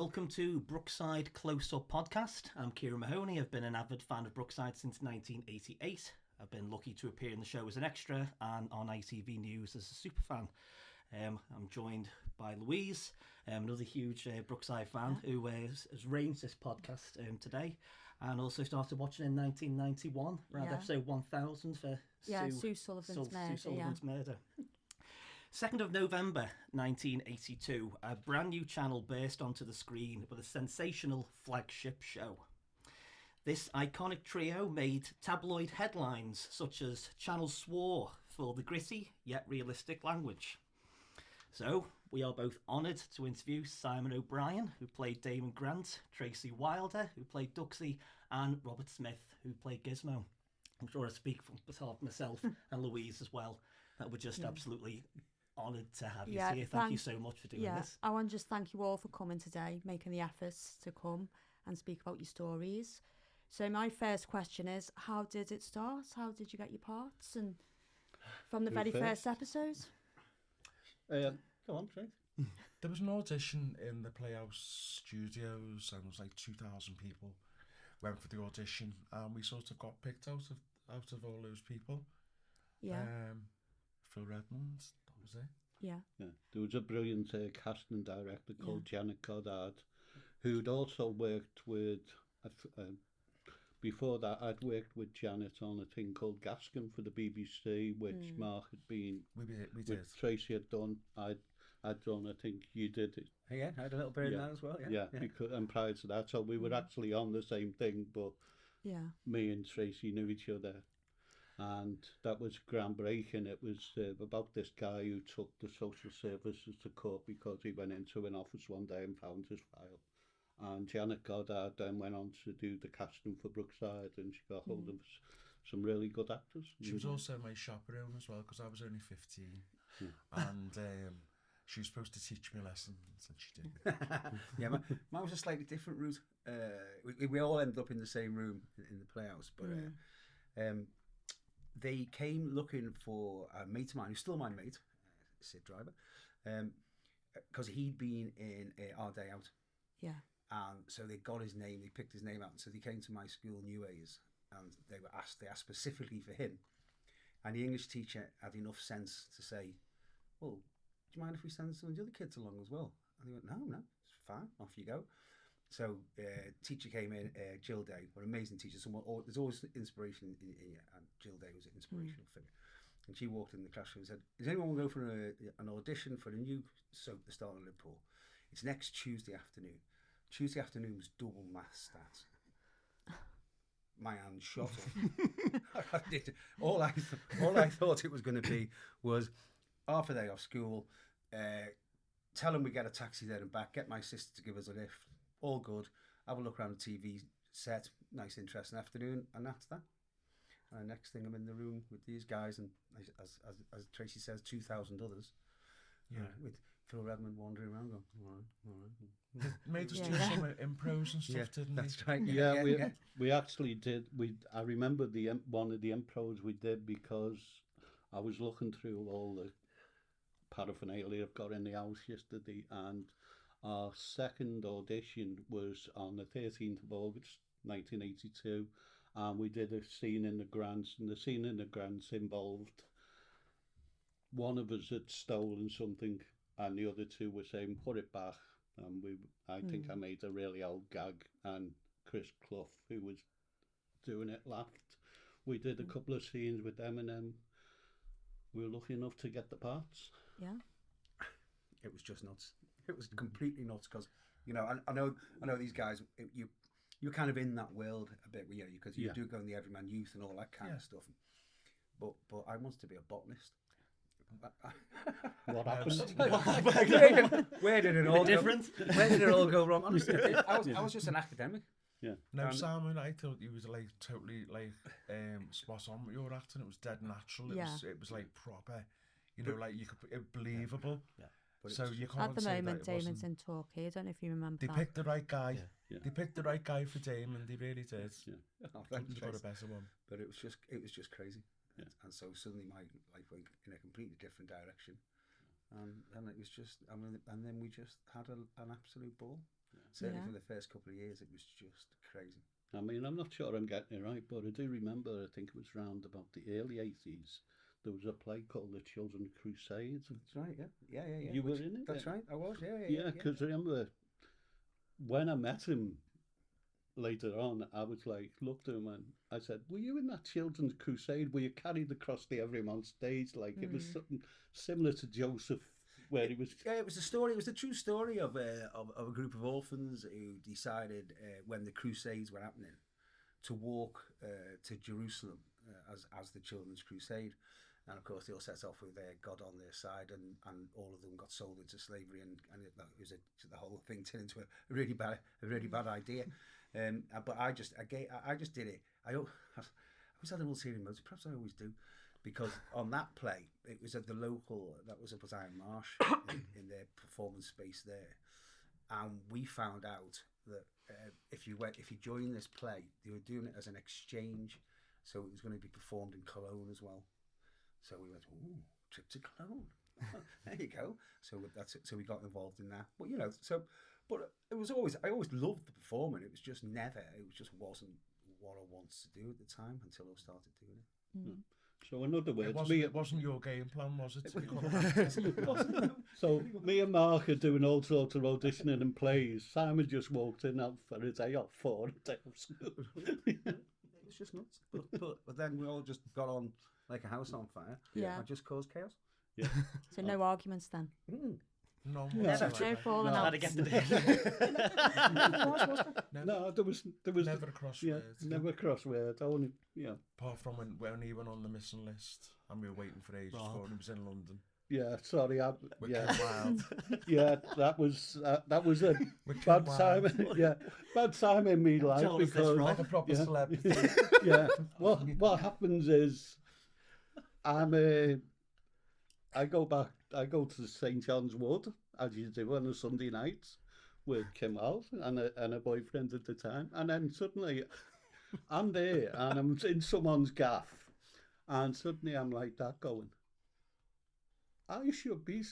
Welcome to Brookside Close-Up Podcast. I'm Kieran Mahoney. I've been an avid fan of Brookside since 1988. I've been lucky to appear in the show as an extra and on ITV News as a superfan. I'm joined by Louise, another huge Brookside fan who has arranged this podcast today, and also started watching in 1991 around episode 1000 for Sue Sullivan's murder. 2nd of November 1982, a brand new channel burst onto the screen with a sensational flagship show. This iconic trio made tabloid headlines such as "Channel swore for the gritty yet realistic language." So, we are both honoured to interview Simon O'Brien, who played Damon Grant, Tracy Wilder, who played Duxie, and Robert Smith, who played Gizmo. I'm sure I speak for myself and Louise as well, that we're just absolutely honoured to have you here. Thank you so much for doing this. I want to just thank you all for coming today, making the efforts to come and speak about your stories. So my first question is, how did it start? How did you get your parts? And from the very first episodes? Go on, Trace. There was an audition in the Playhouse Studios, and it was like 2,000 people went for the audition, and we sort of got picked out of all those people. Yeah. Phil Redmond, that was it. Yeah. There was a brilliant casting director called Janet Goddard, who'd also worked with. Before that, I'd worked with Janet on a thing called Gaskin for the BBC, which Mark had been. We did. Tracy had done. I'd done. I think you did it. Yeah, I had a little bit in that as well. Yeah. Because, and prior to that, so we were actually on the same thing, but me and Tracy knew each other. And that was groundbreaking. It was about this guy who took the social services to court because he went into an office one day and found his file. And Janet Goddard then went on to do the casting for Brookside, and she got hold of some really good actors. She was also my chaperone as well, because I was only 15. And she was supposed to teach me lessons, and she did. Yeah, mine was a slightly different route. We all ended up in the same room in the Playhouse, but they came looking for a mate of mine, who's still my mate, Sid Driver, because he'd been in Our Day Out. Yeah. And so they got his name, they picked his name out. So they came to my school, New A's, and they asked specifically for him. And the English teacher had enough sense to say, well, do you mind if we send some of the other kids along as well? And they went, no, it's fine, off you go. So teacher came in, Jill Day, an amazing teacher. There's always inspiration in you, and Jill Day was an inspirational figure. And she walked in the classroom and said, does anyone want to go for an audition for the new soap that's starting in Liverpool? It's next Tuesday afternoon. Tuesday afternoon was double maths stats. My hand shot up. All I thought it was going to be was half a day off school, tell them we get a taxi there and back, get my sister to give us a lift, all good, have a look around the TV set, nice interesting afternoon, and that's that. And next thing I'm in the room with these guys, and as Tracy says, 2,000 others. With Phil Redmond wandering around going, all right. They made us do some impros and stuff, didn't they? That's right. We actually did. I remember one of the impros we did because I was looking through all the paraphernalia I've got in the house yesterday, and our second audition was on the 13th of August 1982, and we did a scene in the Grants, and the scene in the Grants involved one of us had stolen something and the other two were saying, put it back. And I think I made a really old gag, and Chris Clough, who was doing it, laughed. We did a couple of scenes with them, and then we were lucky enough to get the parts. Yeah. It was just nuts. It was completely nuts because, I know these guys, you're kind of in that world a bit, because you do go in the Everyman Youth and all that kind of stuff. But I wanted to be a botanist. What happened? Where did it all go? Where did it all go wrong? Honestly, I was just an academic. Yeah. No, Simon, I thought he was totally spot on with your acting. It was dead natural. It was like proper, believable. Yeah. So you can't at the say moment, that Damon's in Torquay. I don't know if you remember. They picked the right guy. Yeah. They picked the right guy for Damon. They really did. Yeah. Couldn't have got a better one. But it was just crazy. Yeah. And so suddenly my life went in a completely different direction, and it was just, and then we just had an absolute ball. Certainly Yeah. for the first couple of years, it was just crazy. I mean, I'm not sure I'm getting it right, but I do remember, I think it was round about the early 80s, there was a play called The Children's Crusade. That's right, yeah. You were in it? That's right, I was, yeah. Yeah, because I remember when I met him later on, I was like, looked at him and I said, were you in that Children's Crusade where you carried the cross to everyone on stage? Like, it was something similar to Joseph, where he was... Yeah, it was the story. It was the true story of a group of orphans who decided when the Crusades were happening to walk to Jerusalem as the Children's Crusade, and of course they all set off with God on their side, and all of them got sold into slavery, and the whole thing turned into a really bad idea. But I just did it. I always had an ulterior motive. Perhaps I always do. Because on that play, it was at the local, that was up at Iron Marsh in their performance space there, and we found out that if you joined this play, they were doing it as an exchange, so it was going to be performed in Cologne as well. So we went, ooh, trip to Cologne. There you go. So that's it. So we got involved in that. But but it was always, I always loved the performing. It was just wasn't what I wanted to do at the time until I started doing it. So in other words, it wasn't your game plan, was it? To become an actor? So me and Mark are doing all sorts of auditioning and plays. Simon just walked in out for a day off for a day of school. It was just nuts. But then we all just got on like a house on fire. Yeah. And just caused chaos. Yeah. So no arguments then? No, No falling How out. to get the No, there was never a crossword. yeah, never a crossword. Only Apart from when he went on the missing list and we were waiting for ages for him. He was in London. yeah. Sorry, With yeah, Kim Wilde. yeah. That was a With bad Kim time. Wilde. Yeah, bad time in me life Tell us this, because Rob. Like a proper Yeah. celebrity. yeah. What happens is I go to St John's Wood, as you do on a Sunday night, with Kim Wilde and a boyfriend at the time, and then suddenly I'm there and I'm in someone's gaff, and suddenly I'm like that going, I should be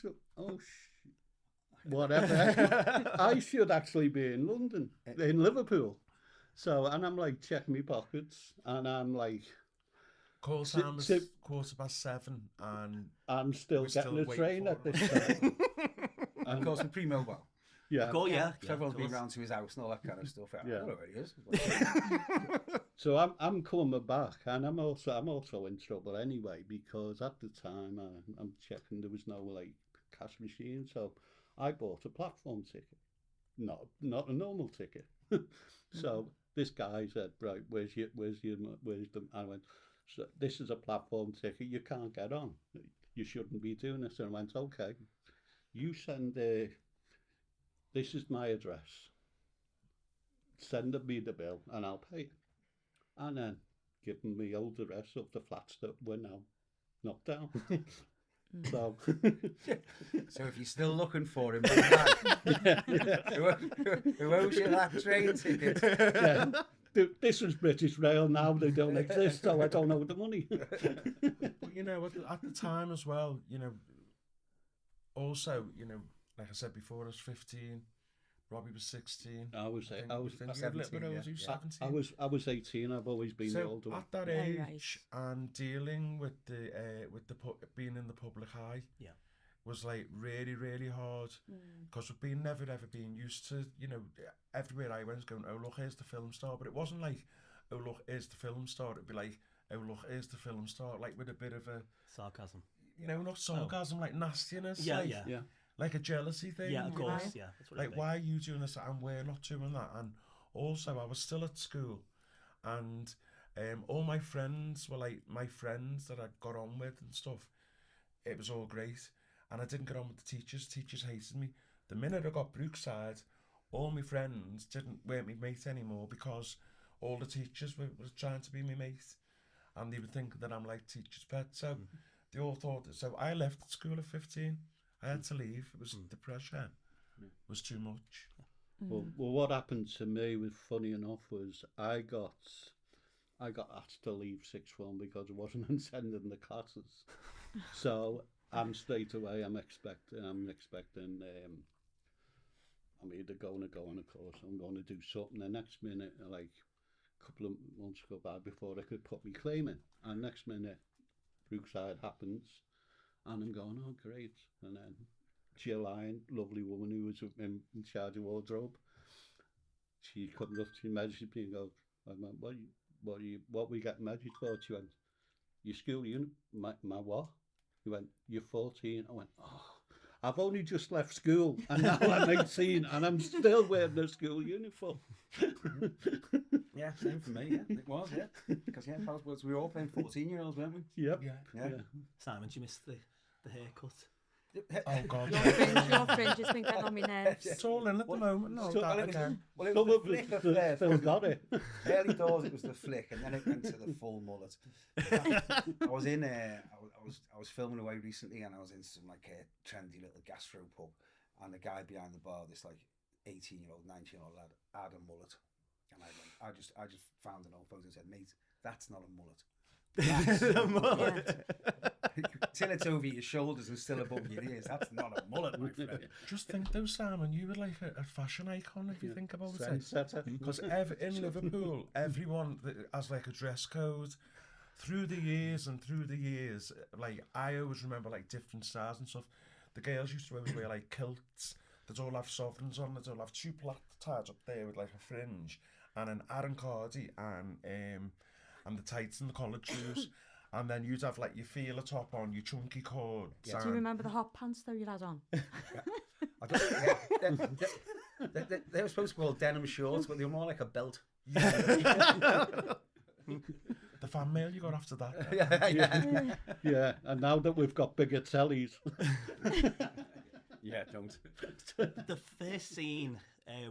whatever. I should actually be in London, in Liverpool. So, and I'm like checking my pockets, and I'm like, Call time was 7:15 and I'm still We're getting still a waiting train for at him. this time. And of course, with pre-mobile. Yeah. Cool, yeah. So everyone's of been course. round to his house and all that kind of stuff. I Yeah. don't know where he is. So I'm coming back, and I'm also in trouble anyway, because at the time I'm checking there was no like cash machine, so I bought a platform ticket, not a normal ticket. So this guy said, right, where's the I went, so this is a platform ticket, you can't get on, you shouldn't be doing this. And I went, okay, you send this is my address, send me the bill and I'll pay it. And then giving me old address of the flats that were now knocked down. So So if you're still looking for him, who owes you that train ticket? yeah, this was British Rail, now they don't exist, so I don't know the money. But at the time as well, also, like I said before, I was 15, Robbie was 16. I was you were a little bit 17, older, yeah. you were 17. I was 18. I've always been the So older one. at that Yeah, age and dealing with being in the public eye, Yeah. was like really, really hard, because we've never ever been used to, everywhere I went going, oh look, here's the film star, but it wasn't like, oh look, here's the film star. It'd be like, oh look, here's the film star, like with a bit of a, Sarcasm. not sarcasm, like nastiness, Yeah, like, yeah. Yeah. like a jealousy thing. Yeah, of you know? course. Yeah. That's what Like, it'd be. why are you doing this and we're not doing that? And also, I was still at school, and all my friends were like my friends that I got on with and stuff. It was all great, and I didn't get on with the teachers. Teachers hated me. The minute I got Brookside, all my friends weren't my mate anymore, because all the teachers were trying to be my mate, and they would think that I'm like teacher's pet. So they all thought that. So I left school at 15. I had to leave. It was the pressure was too much. Well, what happened to me was funny enough was I got asked to leave sixth form because I wasn't attending the classes. So I'm straight away. I'm expecting I'm either going to go on a course, I'm going to do something. The next minute, like a couple of months go by before I could put my claim in. And next minute, Brookside happens, and I'm going, oh, great. And then Jill Lyon, lovely woman who was in charge of wardrobe, she comes up, she measured me and goes, I went, what we getting measured for? She went, your school uniform. My what? He went, you're 14. I went, oh, I've only just left school and now I'm 18 and I'm still wearing a school uniform. Yeah, same for me, yeah. It was, yeah. Because, yeah, we were all playing 14-year-olds, weren't we? Yep. Yeah. Simon, do you miss the haircut? Oh, God. Your fringe has been getting on my nerves. It's all in at the moment. No, So- that again. Well, it Some was of the flick us at first. still got it. Early doors, it was the flick, and then it went to the full mullet. I was in, I was filming away recently, and I was in some like a trendy little gastro pub, and the guy behind the bar, this like 18-year-old, 19-year-old lad, had a mullet, and I just found an old photo and said, mate, that's not a mullet. Till it's over your shoulders and still above your ears. That's not a mullet, my friend. Just think though, Simon, you were like a fashion icon if you think about it. Trendsetter. Because in Liverpool, everyone has like a dress code. Through the years, like I always remember like different styles and stuff. The girls used to always wear like kilts. They'd all have sovereigns on. They'd all have two plaits tied up there with like a fringe, and an Aaron Cardi and the tights and the collared shoes. And then you'd have like your feeler top on, your chunky cords. Yeah. Do you remember the hot pants though you had on? I don't, they were supposed to be called denim shorts, but they were more like a belt. The fan mail you got after that. Yeah, and now that we've got bigger tellies. Yeah, don't. The first scene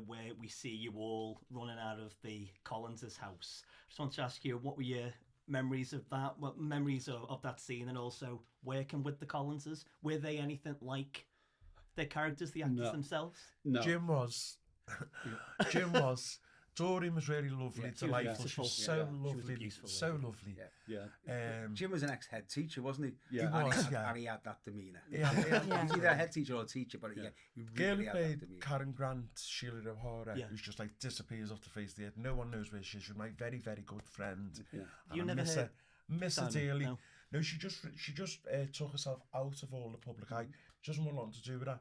where we see you all running out of the Collins' house, I just want to ask you, what were your memories of that? What memories of that scene, and also working with the Collinses? Were they anything like their characters, the actors themselves? No. Jim was. Doreen was really lovely, delightful. beautiful. She was so She was a lovely, beautiful so lady. lovely. Yeah. Jim was an ex-head teacher, wasn't he? Yeah. And was, and he had that demeanour. Yeah. He's either a head teacher or a teacher, but yeah, he Girl really who had played that demeanour. Karen Grant, Sheila O'Hara, Yeah. who's just like disappears off the face of the earth. No one knows where she is. She's my very, very good friend. Yeah. And You I never miss heard her, miss her Simon? dearly. No. No, she just took herself out of all the public eye. She doesn't want nothing to do with that.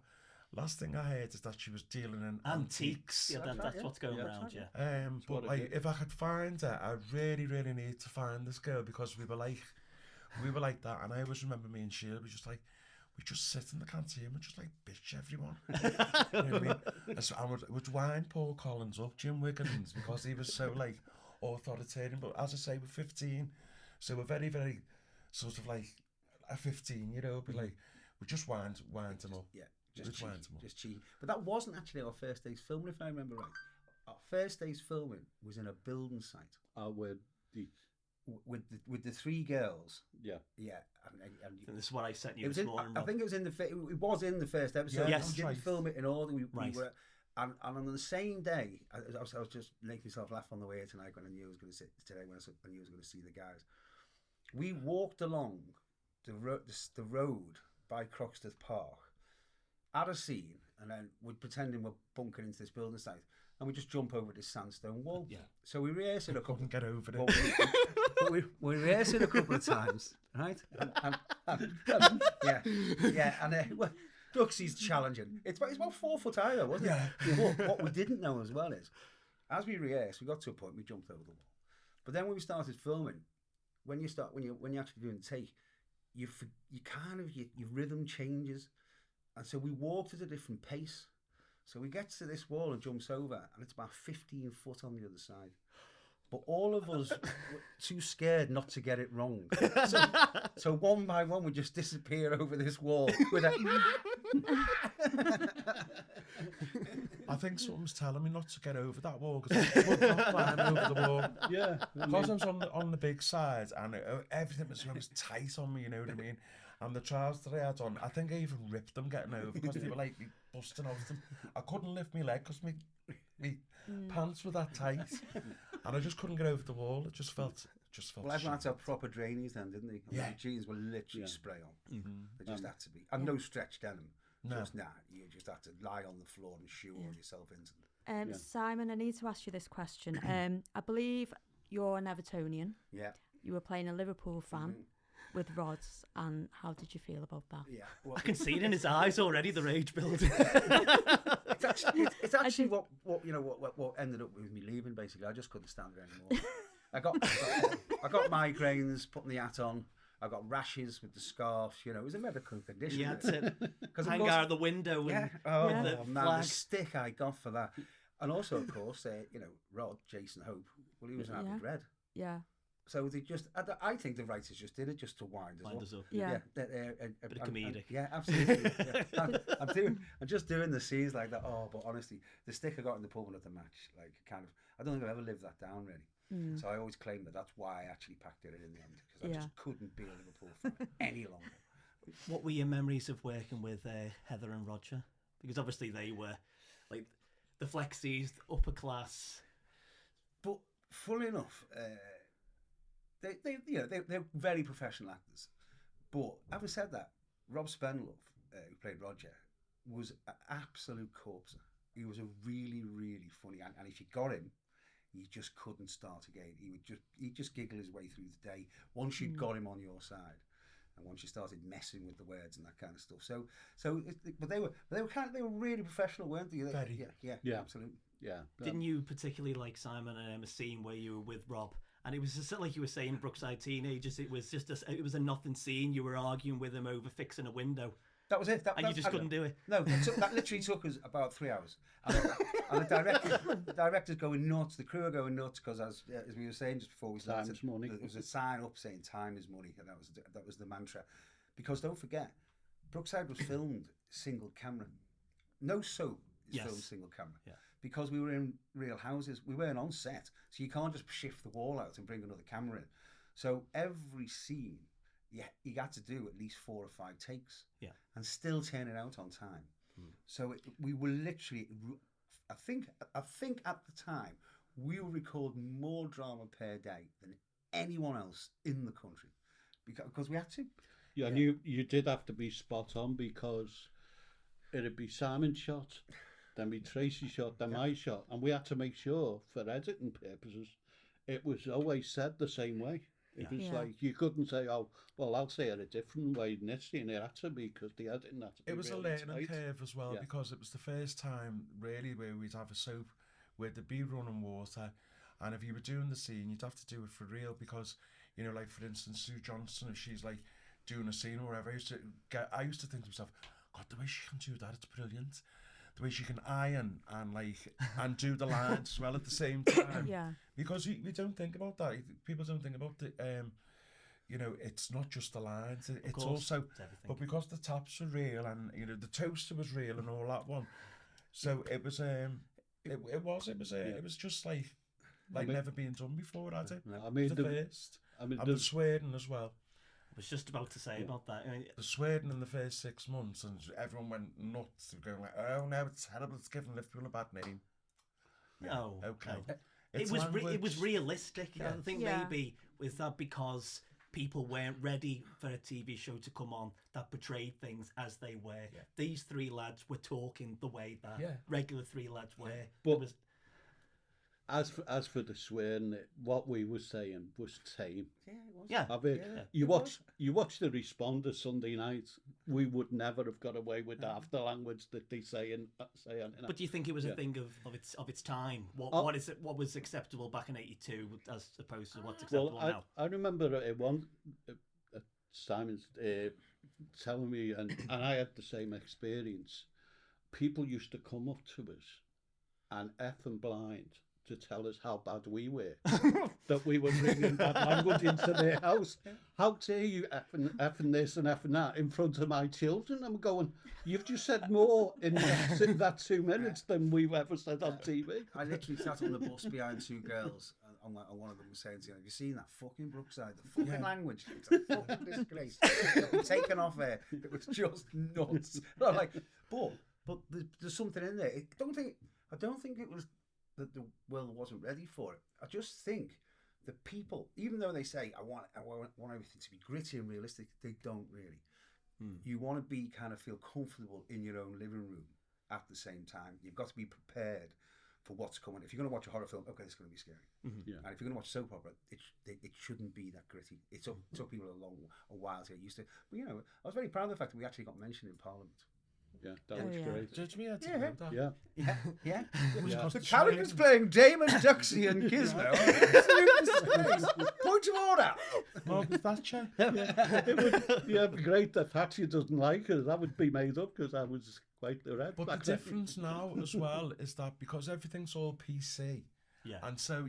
Last thing I heard is that she was dealing in antiques. Yeah, That's that's right, what's going yeah. around, That's yeah. But what I like, did. if I could find her, I really, really need to find this girl, because we were like that. And I always remember me and Sheila, we just sit in the canteen and just like bitch everyone. You know what I mean? And so I would wind Paul Collins up, Jim Wiggins, because he was so like authoritarian. But as I say, we're 15, so we're very, very sort of like a 15-year-old, but like we just wind him up. Yeah, Just cheeky. But that wasn't actually our first day's filming, if I remember right. Our first day's filming was in a building site With the with the three girls. yeah. Yeah, And this is what I sent you it was this in, morning. I Rob. think it was in the first episode. Yes. We didn't Right. film it in order. We Right. were, and on the same day, I was just making myself laugh on the way here tonight when I knew I was going to sit today when I knew I was going to see the guys. We walked along the road by Croxteth Park, at a scene, and then we're pretending we're bunkering into this building site, and we just jump over this sandstone wall. Yeah. So we rehearsed it a couple. Couldn't get over Well, it. but we rehearsed it a couple of times, right? And and well, Duxie's challenging. It's about 4 foot high, though, wasn't it? But what we didn't know as well is, as we rehearsed, we got to a point we jumped over the wall. But then when we started filming, when you're actually doing the take, your rhythm changes, and so we walked at a different pace. So we get to this wall and jumps over, and it's about 15 foot on the other side. But all of us were too scared not to get it wrong. So one by one, we just disappear over this wall with a... I think something's telling me not to get over that wall, because I would not climb over the wall. Yeah. Because I was on the big side, and everything was tight on me, you know what I mean? And the trousers that I had on, I think I even ripped them getting over, because they were like busting out of them. I couldn't lift my leg because my pants were that tight, and I just couldn't get over the wall. It just felt. Well, everyone had to have proper drainies then, didn't they? Yeah. The jeans were literally spray on. They just had to be. And no stretch denim. No. Just you just have to lie on the floor and shoehorn yourself into them. Yeah. Simon, I need to ask you this question. I believe you're an Evertonian. Yeah. You were playing a Liverpool fan Mhm. with rods, and how did you feel about that? Yeah. Well, I can see it in his eyes already, the rage building. it's actually what ended up with me leaving. Basically, I just couldn't stand it anymore. I got migraines putting the hat on. I got rashes with the scarf. You know, it was a medical condition. You had to Because hang out the window and yeah, oh Yeah. the man, flag. the stick I got for that, and also of course, Rod, Jason Hope. Well, he was an avid red. Yeah. So they just, I think the writers just did it just to wind us Wind up. us up. Yeah. Bit of comedic. Yeah, absolutely. Yeah. I'm just doing the scenes like that. Oh, but honestly, the stick I got in the pub and at the match, like kind of, I don't think I've ever lived that down really. So I always claim that that's why I actually packed it in the end, because I just couldn't be a Liverpool fan any longer. What were your memories of working with Heather and Roger? Because obviously they were like the flexies, upper class. But funnily enough, they're very professional actors. But having said that, Rob Spenlove, who played Roger, was an absolute corpse. He was a really, really funny, and if you got him, you just couldn't start again. He'd just giggle his way through the day once you'd got him on your side, and once you started messing with the words and that kind of stuff. But they were really professional, weren't they? Very. Yeah, absolutely. Yeah. Didn't you particularly like, Simon, a scene where you were with Rob? And it was just like you were saying, Brookside Teenagers. It was just it was a nothing scene. You were arguing with him over fixing a window. That was it. And you just couldn't do it. No, that literally took us about 3 hours. And the director's going nuts. The crew are going nuts because, as we were saying just before we started, Time's money. there was a sign up saying "Time is money," and that was the mantra. Because don't forget, Brookside was filmed single camera. No soap is filmed single camera. Yeah. Because we were in real houses, we weren't on set, so you can't just shift the wall out and bring another camera in. So every scene, you had to do at least 4 or 5 takes, and still turn it out on time. So we were literally, I think at the time we were recording more drama per day than anyone else in the country, because we had to. Yeah, and you did have to be spot on, because it'd be Simon's shot, then be Tracy's shot, then my shot, and we had to make sure for editing purposes it was always said the same way. It was like, you couldn't say, oh, well, I'll say it a different way than this scene. It had to be, because the editing had to be. It was really a learning tight. curve as well, because it was the first time really where we'd have a soap where there'd be running water, and if you were doing the scene, you'd have to do it for real, because, you know, like for instance, Sue Johnson, if she's like doing a scene or whatever, I used to think to myself, God, the way she can do that, it's brilliant. The way she can iron and do the lines as well at the same time. Yeah. Because we don't think about that. People don't think about the, you know, it's not just the lines. It's also, but because the tops are real, and you know the toaster was real and all that one, so it was it was just like never been done before, had it? I mean, the first. And the swearing as well. I was just about to say about that. I mean, the swearing in the first 6 months, and everyone went nuts, going like, "Oh no, it's terrible! It's giving Liverpool a bad name." No, okay. No. It was realistic. Yeah. I think maybe was that because people weren't ready for a TV show to come on that portrayed things as they were. Yeah. These 3 lads were talking the way that regular 3 lads were. But as for the swearing, what we were saying was tame. Yeah, it was. Yeah. I mean, you watch the Responder Sunday night. We would never have got away with half the language that they say. But do you think it was a thing of its time? What was acceptable back in '82 as opposed to what's acceptable now? I remember Simon's telling me, and I had the same experience. People used to come up to us and effing blind to tell us how bad we were, that we were bringing bad language into their house. How dare you effing this and effing that in front of my children? I'm going, you've just said more in that 2 minutes than we've ever said on TV. I literally sat on the bus behind 2 girls, and one of them was saying to me, have you seen that fucking Brookside? The fucking language. It's a fucking disgrace. It's taken off there. It was just nuts. I'm like, but there's something in there. I don't think it was that the world wasn't ready for it. I just think the people, even though they say I want everything to be gritty and realistic, they don't really. you want to be kind of feel comfortable in your own living room at the same time. You've got to be prepared for what's coming. If you're going to watch a horror film, okay, it's going to be scary. Yeah. And if you're going to watch soap opera, it shouldn't be that gritty. It took people a while to get used to. But you know, I was very proud of the fact that we actually got mentioned in Parliament. Yeah, that was great. Did we? I didn't Yeah. know that. Yeah. Yeah, yeah. Yeah. The characters playing Damon, Duxie, and Gizmo. Point of order. Margaret Thatcher. It would be great if Thatcher doesn't like us. That would be made up because I was quite the red. But the difference now as well is that because everything's all PC, Yeah. and so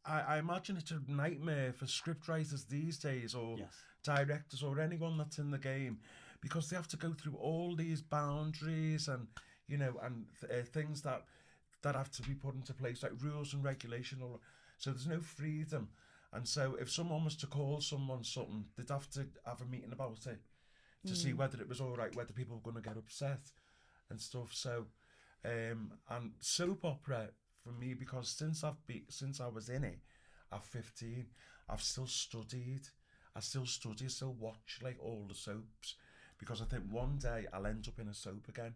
I imagine it's a nightmare for script writers these days, or Yes. directors, or anyone that's in the game, because they have to go through all these boundaries and things that have to be put into place, like rules and regulation. So there's no freedom, and so if someone was to call someone something, they'd have to have a meeting about it to see whether it was all right, whether people were going to get upset and stuff. So, and soap opera for me, because since I was in it at 15, I've still studied. I still watch like all the soaps, because I think one day I'll end up in a soap again.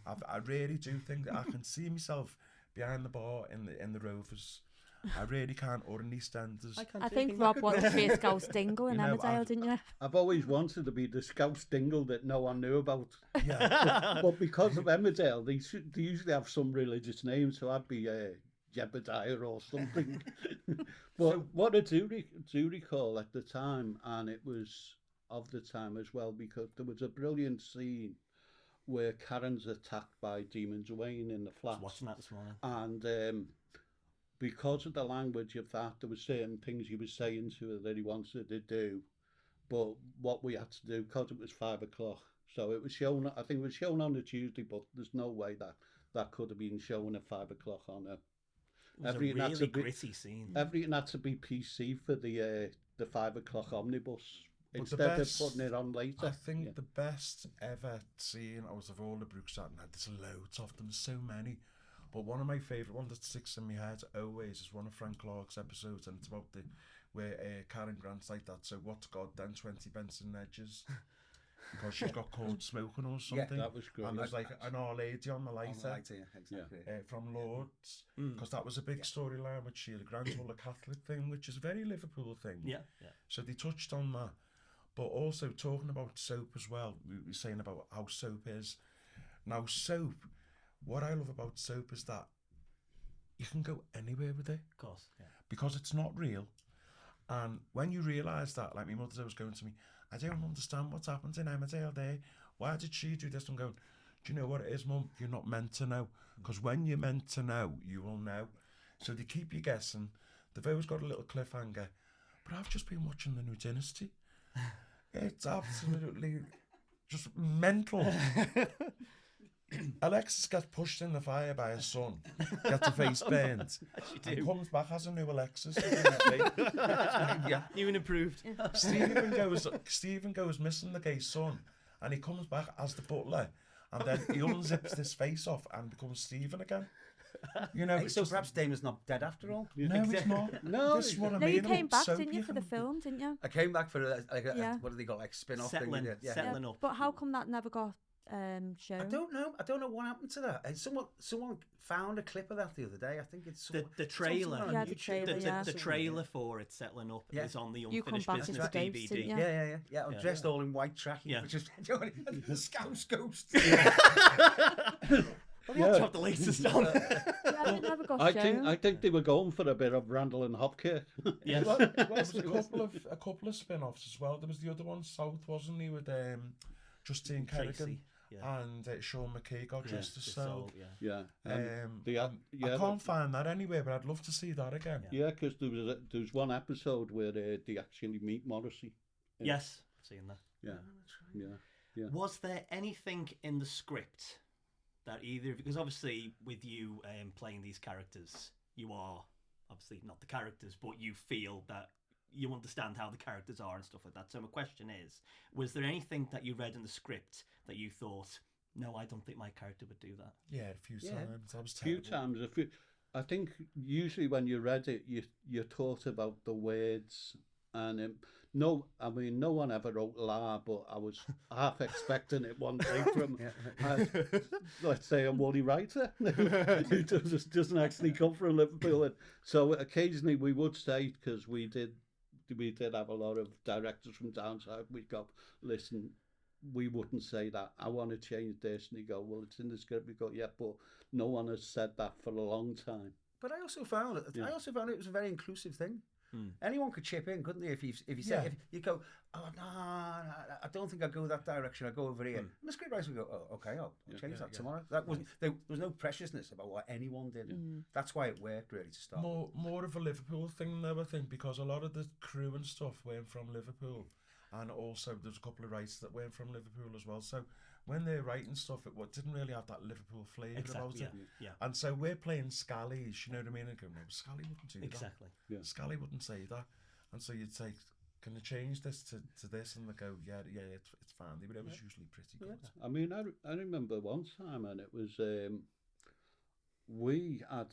I really do think that I can see myself behind the bar in the Rovers. I really can, or in EastEnders. I think Rob wanted to be a Scouse Dingle in Emmerdale, didn't you? I've always wanted to be the Scouse Dingle that no one knew about. Yeah. But because of Emmerdale, they usually have some religious name, so I'd be Jebediah or something. But what I do recall at the time, and it was of the time as well, because there was a brilliant scene where Karen's attacked by Demons Wayne in the I flats. was watching that this morning. And because of the language of that, there were certain things he was saying to her that he wanted to do. But what we had to do, because it was 5 o'clock, so it was shown, I think it was shown on a Tuesday, but there's no way that could have been shown at 5 o'clock on a... It was a really gritty scene. Everything had to be PC for the 5 o'clock omnibus, But instead of putting it on later. I think the best ever scene out of all the brookside, and there's loads of them, so many. But one of my favourite ones that sticks in my head always is one of Frank Clark's episodes, and it's about where Karen Grant's like that. So what's God then 20 Benson edges? Because she's got caught smoking or something. that was great. And there's like an Our Lady on the lighter. Exactly. From Lords, because that was a big storyline with Sheila Grant, all the Catholic thing, which is a very Liverpool thing. Yeah. So they touched on that. But also talking about soap as well, we were saying about how soap is. Now soap, what I love about soap is that you can go anywhere with it. Of course, yeah. Because it's not real. And when you realise that, like my mother was going to me, I don't understand what's happened in Emmerdale there. Why did she do this? I'm going, do you know what it is, Mum? You're not meant to know. Because when you're meant to know, you will know. So they keep you guessing. They've always got a little cliffhanger. But I've just been watching the new Dynasty. It's absolutely just mental. Alexis gets pushed in the fire by his son, gets her face burnt, and comes back as a new Alexis. Yeah, new and improved. Stephen goes missing, the gay's son, and he comes back as the butler, and then he unzips this face off and becomes Stephen again. You know, So perhaps Damon's not dead after all. no, it's not. No, This is what I No, mean. you came about back, soap, didn't you, for the can- film, didn't you? I came back for a Yeah. what do they call, like spin-off Settling, thing? Yeah. settling up. But how come that never got shown? I don't know what happened to that. And someone found a clip of that the other day. I think it's The trailer, something on Yeah, the YouTube. trailer, yeah. the trailer for it settling up Yeah. is on the You come Unfinished back to Business the States, DVD. didn't you? Yeah. I'm dressed all in white tracking, Yeah. which is the Scouse Ghost. Well, they had to have the latest on. Yeah, it never got I shown. think they were going for a bit of Randall and Hopkirk. Yes. Well, there was a couple of spin-offs as well. There was the other one, South, wasn't he, with Justine Kerrigan Tracy, yeah. and Sean McKay, God Yeah, rest his the soul. soul, yeah. Yeah. I can't find that anywhere, but I'd love to see that again. Yeah, because there was one episode where they actually meet Morrissey. Yes, I've seen that. Yeah. Was there anything in the script that either, because obviously with you playing these characters, you are obviously not the characters, but you feel that you understand how the characters are and stuff like that. So my question is, was there anything that you read in the script that you thought, no, I don't think my character would do that? Yeah, a few times. That was A few terrible. times. I think usually when you read it, you thought about the words And no, I mean, no one ever wrote La, but I was half expecting it one day from, let's say, a Wally writer who doesn't actually come from Liverpool. And so occasionally we would say, because we did have a lot of directors from down south, we'd go, listen, we wouldn't say that. I want to change this. And you go, well, it's in the script. We go, yeah, but no one has said that for a long time. But I also found it. Yeah. I also found it was a very inclusive thing. Hmm. Anyone could chip in, couldn't they? If you Yeah. if you go, oh no, I don't think I go that direction. I go over here. And the scriptwriter would go, oh, okay, I'll change that tomorrow. That was there was no preciousness about what anyone did. That's why it worked really to start. More of a Liverpool thing though, I think, because a lot of the crew and stuff weren't from Liverpool, and also there's a couple of writers that weren't from Liverpool as well. So when they're writing stuff, it didn't really have that Liverpool flavour about Exactly. it. Yeah. And so we're playing Scallies, you know what I mean? And go, no, Scally wouldn't do that. Exactly. Yeah. Scally wouldn't say that. And so you'd say, can you change this to this? And they go, yeah, it's fine. But it was usually pretty good. I mean, I remember one time, and it was we had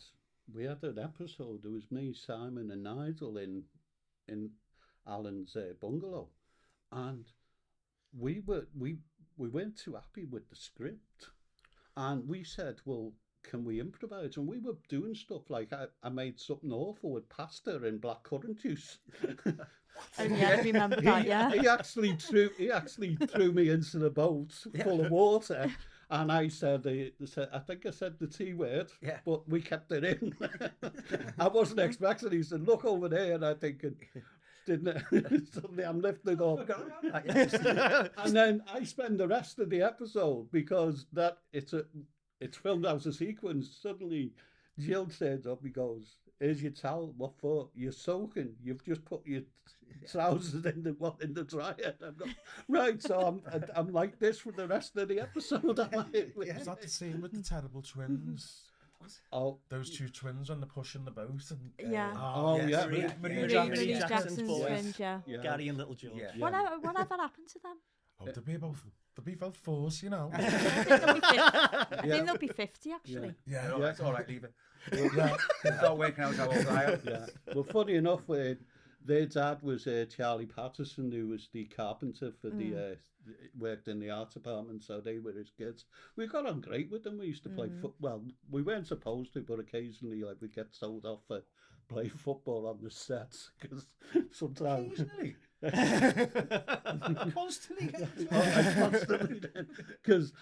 an episode. It was me, Simon, and Nigel in Alan's bungalow, and we weren't too happy with the script, and we said, well, can we improvise? And we were doing stuff like I made something awful with pasta and blackcurrant juice. Oh yeah, I remember that. Yeah. He actually threw me into the boat full of water, and I said, I think I said the T word, but we kept it in. I wasn't expecting. He said, look over there, and I thinking, didn't it? Suddenly I'm lifted up. And then I spend the rest of the episode, because it's filmed as a sequence. Suddenly Jill turns up, he goes, here's your towel. What for? You're soaking. You've just put your trousers in the dryer. I'm going, right, so I'm like this for the rest of the episode. Was that the scene with the terrible twins? Oh, those two twins when they're pushing the boat and Yeah. Marie Jackson's Jackson's boys. twins, yeah. Gary and Little George. Yeah. Whatever happened to them? oh, they'll be about force, you know. I think they'll be 50 actually. Yeah, It's all right, leave it. yeah. It's not working out how old I am. yeah. Well, funny enough, their dad was Charlie Patterson, who was the carpenter for the worked in the art department, so they were his kids. We got on great with them. We used to play well, we weren't supposed to, but occasionally, like, we get told off for play football on the sets, because sometimes Occasionally. Constantly. constantly, because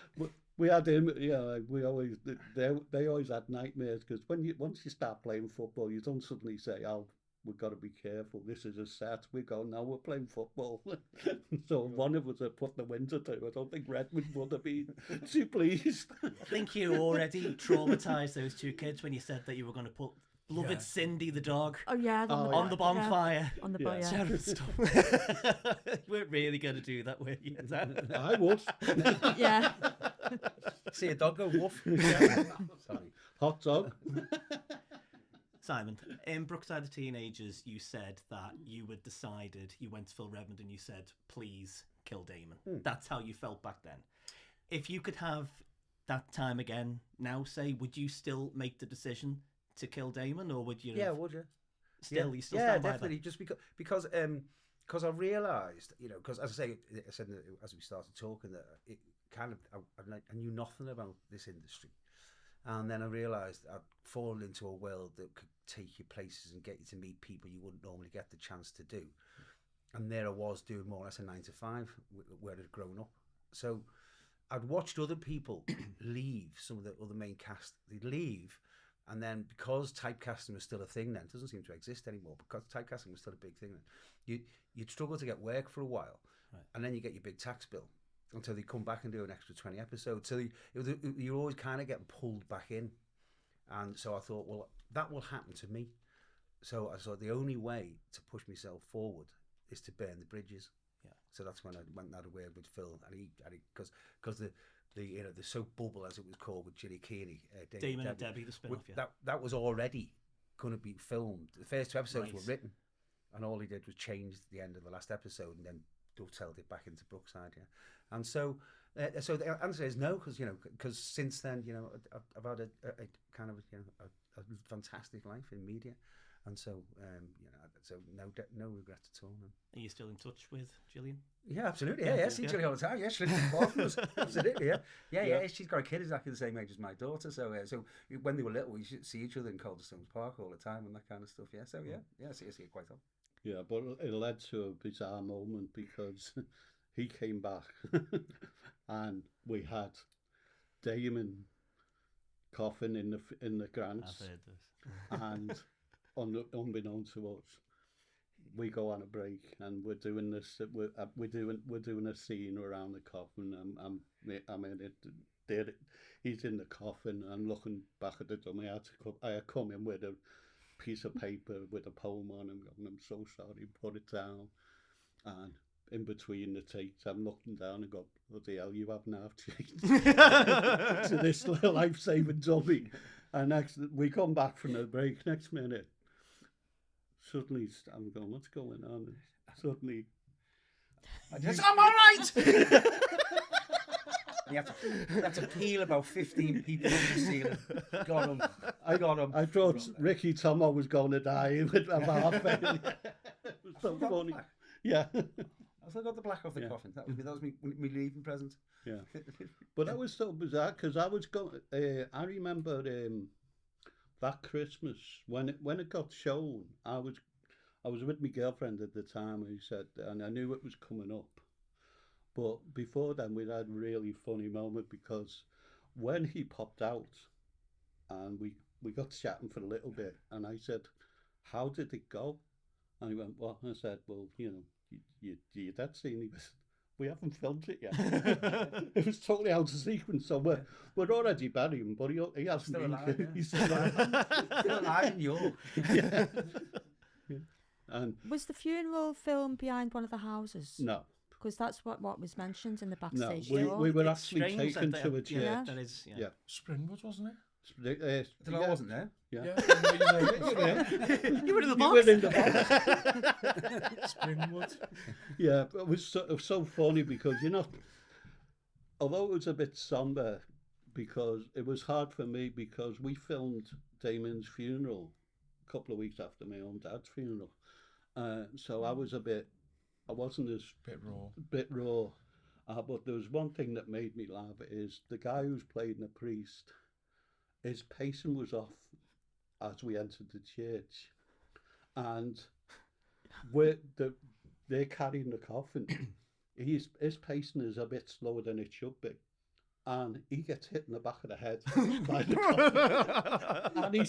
we had him. Yeah, like we always they always had nightmares, because once you start playing football, you don't suddenly say, "Oh, we've got to be careful. This is a set." We go, "No, we're playing football." So one of us had put the winter to. I don't think Redmond would have been too pleased. I think you already traumatised those two kids when you said that you were going to put beloved Cindy the dog Oh yeah, on the bonfire. On the Yeah. bonfire. Terrible stuff. You weren't really going to do that, were you? I would. Yeah. See a dog go woof. Sorry. Hot dog. Simon, in Brookside of Teenagers, you said that you had decided, you went to Phil Redmond and you said, please kill Damon. That's how you felt back then. If you could have that time again now, say, would you still make the decision to kill Damon, or would you? Yeah, would you? You still yeah, stand by definitely. Just because I realised, because as I said as we started talking, that it kind of I knew nothing about this industry, and then I realised I'd fallen into a world that could take you places and get you to meet people you wouldn't normally get the chance to do, and there I was doing more or less a 9 to 5 where I'd grown up. So I'd watched other people leave. Some of the other main cast, they'd leave. And then, because typecasting was still a thing then, it doesn't seem to exist anymore, because typecasting was still a big thing then, you'd struggle to get work for a while, and then you get your big tax bill until they come back and do an extra 20 episodes. So you're always kind of getting pulled back in. And so I thought, well, that will happen to me. So I thought the only way to push myself forward is to burn the bridges. Yeah. So that's when I went that way with Phil, and because the soap bubble, as it was called, with Ginny Keeney, Damon and Debbie, the spin-off. that was already going to be filmed. The first 2 episodes were Right. written, and all he did was change the end of the last episode and then dovetailed it back into Brookside. Yeah, and so the answer is no, because since then, I've had a kind of a fantastic life in media, and so So no regret at all. No. Are you still in touch with Gillian? Yeah, absolutely. Yeah. See Julie all the time. Yeah, she lives in far from us. Absolutely. Yeah. She's got a kid exactly the same age as my daughter. So when they were little, we used to see each other in Calderstones Park all the time and that kind of stuff. Yeah. So I see it quite often. Yeah, but it led to a bizarre moment because he came back and we had Damon coughing in the grants, I've heard this. and unbeknownst to us, we go on a break and we're doing this. We're doing a scene around the coffin. He's in the coffin. I'm looking back at the dummy. I had come in with a piece of paper with a poem on and going, I'm so sorry, put it down. And in between the takes, I'm looking down and go, bloody hell, you haven't half changed to this little life-saving dummy. And we come back from the break, next minute, suddenly I'm going, what's going on? And suddenly, I'm all right! You have to peel about 15 people over the ceiling. Got him. I thought Ricky Tomo was going to die with a half belly. It was so funny. Yeah. I still got the black off the coffin. That was me leaving present. Yeah. But that was so bizarre because I was going. I remember that Christmas when it got shown. I was with my girlfriend at the time, and he said, and I knew it was coming up. But before then, we'd had a really funny moment because when he popped out, and we got chatting for a little bit, and I said, "How did it go?" And he went, "Well," I said, "Well, you know, your dad scene." He was, "We haven't filmed it yet." It was totally out of sequence, so we're already burying him, but he hasn't Still been. alive, yeah. He's still alive. Still alive in York. Yeah. And Was the funeral filmed behind one of the houses? no. Because that's what was mentioned in the No, backstage we tour. were It's actually strange taken that to they- a church. Yeah, that is. Yeah. Springwood, wasn't it? I wasn't there. Yeah. You were in the You box. were in the box. Springwood. Yeah, but it was so funny because, you know, although it was a bit somber, because it was hard for me because we filmed Damon's funeral a couple of weeks after my own dad's funeral. So I wasn't as Bit raw. but there was one thing that made me laugh is the guy who's playing the priest, his pacing was off as we entered the church, and they're carrying the coffin. His pacing is a bit slower than it should be, and he gets hit in the back of the head by the coffin. And he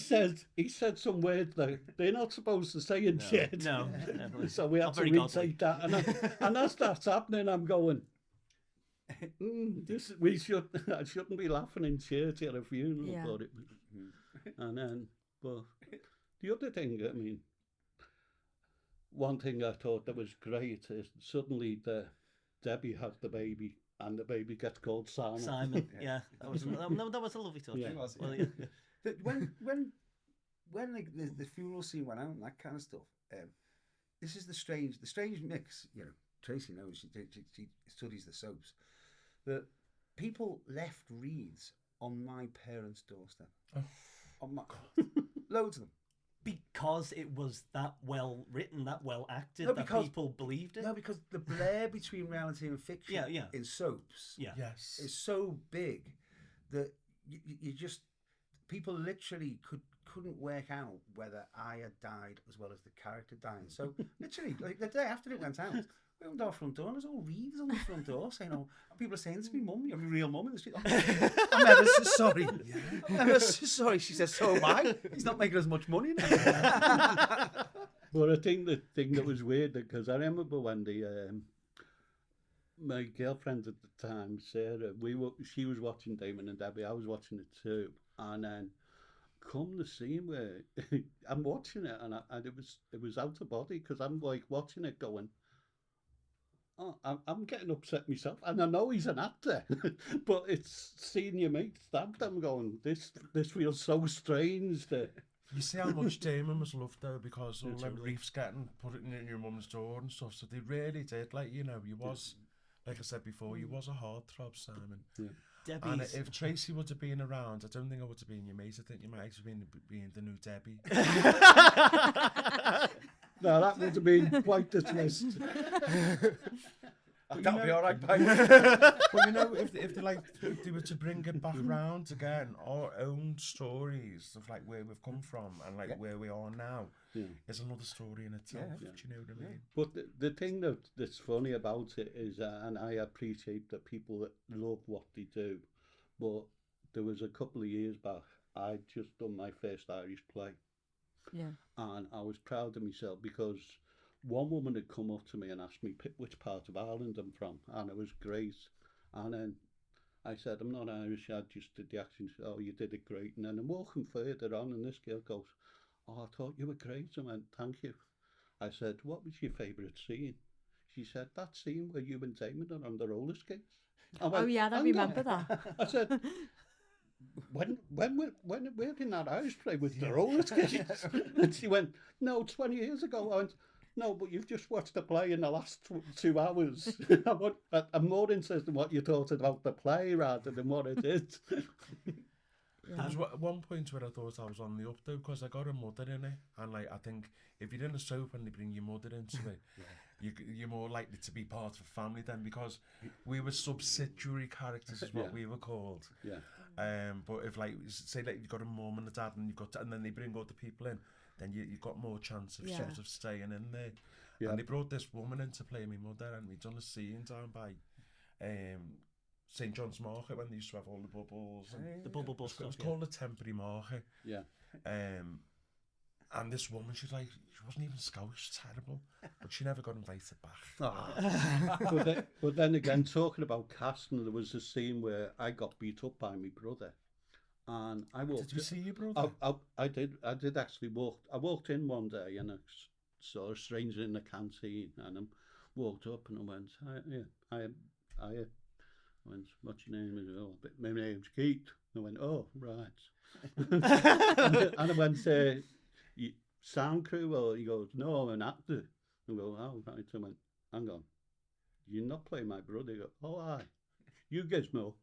said some words that they're not supposed to say in church. No, definitely. So we had Not to very godly. retake that, and as that's happening, I'm going, I shouldn't be laughing in church at a funeral, Yeah. but it was, and then, but the other thing, I mean, one thing I thought that was great is suddenly Debbie has the baby, and the baby gets called Simon. Simon, yeah, that was a lovely touch. Yeah. Well, yeah. When like the funeral scene went out and that kind of stuff, this is the strange mix. You know, Tracy knows she studies the soaps. That people left wreaths on my parents' doorstep. Oh. On my loads of them. Because it was that well written, that well acted, No, that because- people believed it. No, because the blur between reality and fiction Yeah. in soaps Yeah. Yes. is so big that you just people literally couldn't work out whether I had died as well as the character dying. So literally, like the day after it went out, we opened our front door and there's all wreaths on the front door saying, "Oh," and people are saying to me, "Mum, you're a real mum in the street." "Oh, I'm ever so sorry. I'm ever so sorry." She says, "So am I. He's not making as much money now." But I think the thing that was weird, because I remember when my girlfriend at the time, Sarah, she was watching Damon and Debbie, I was watching it too, and then come the scene where I'm watching it, and it was out of body, because I'm like watching it going, oh, I'm getting upset myself, and I know he's an actor, but it's seeing your mate stabbed. I'm going, this feels so strange that. You see how much Damon was loved though, because all them Totally. reefs getting put it in your mum's door and stuff. So they really did, like, you know, you was, like I said before, you was a heartthrob, Simon. Yeah. And Debbie's. if Tracy would have been around, I don't think I would have been your mate. I think you might have been the new Debbie. No, that would have been quite the twist. That'll be all right, mate. But you know, if they like, if they were to bring it back round again, our own stories of like where we've come from and like where we are now is another story in itself. Do you know what I mean? But the thing that's funny about it is, and I appreciate that people that love what they do, but there was a couple of years back, I'd just done my first Irish play. Yeah. And I was proud of myself because one woman had come up to me and asked me which part of Ireland I'm from, and it was great. And then I said, I'm not Irish, I just did the accent. She said, oh, you did it great. And then I'm walking further on, and this girl goes, oh, I thought you were great. I went, thank you. I said, what was your favourite scene? She said, that scene where you and Damon are on the roller skates. I went, Oh yeah, I remember that. I said, when we're in that Irish play with the roller skates? And she went, no, 20 years ago. I went, no, but you've just watched the play in the last 2 hours. I'm more interested in what you thought about the play rather than what it is. There was one point where I thought I was on the up though, because I got a mother in it, and like I think if you're in a soap and they bring your mother into it, you're more likely to be part of a family then, because we were subsidiary characters is what we were called. Yeah. But if like say like you've got a mum and a dad and and then they bring other people in, then you've got more chance of sort of staying in there. Yeah. And they brought this woman in to play my mother, and we'd done a scene down by St John's Market when they used to have all the bubbles. And The bubble bus. it was called a temporary market. Yeah. And this woman, she wasn't even Scottish, terrible, but she never got invited back. But then again, talking about casting, there was a scene where I got beat up by my brother, and I walked. Did you see your brother? I did actually walk. I walked in one day and I saw a stranger in the canteen, and I walked up and I went, I went, what's your name? Oh, my name's Keith. I went, oh, right. and I went, sound crew? Or he goes, no, I'm an actor. I go, oh, right. I went, hang on. You're not playing my brother? He goes, oh, aye. You Gizmo.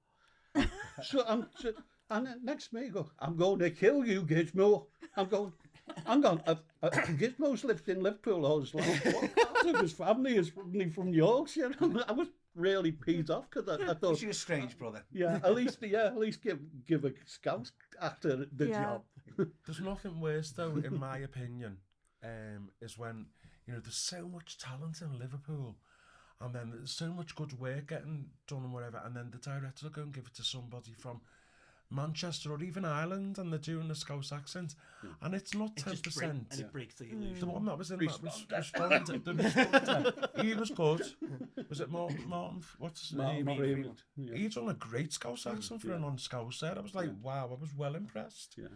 And then next minute, he goes, I'm going to kill you, Gizmo. I'm going, hang on. Gizmo's lived in Liverpool all his life. What part of his family is from Yorkshire? I was really peeved off because I thought You're a strange brother. Yeah, at least give a scout actor the job. There's nothing worse though, in my opinion, is when there's so much talent in Liverpool, and then there's so much good work getting done and whatever, and then the director will go and give it to somebody from Manchester or even Ireland, and they're doing a Scouse accent, and it's not 10%. And it breaks the illusion. The one that was in that was responded. The responder, he was good. Was it Martin? What's his name? Freeman. He done a great Scouse accent for a non-Scouser. I was like, wow, I was well impressed. Yeah.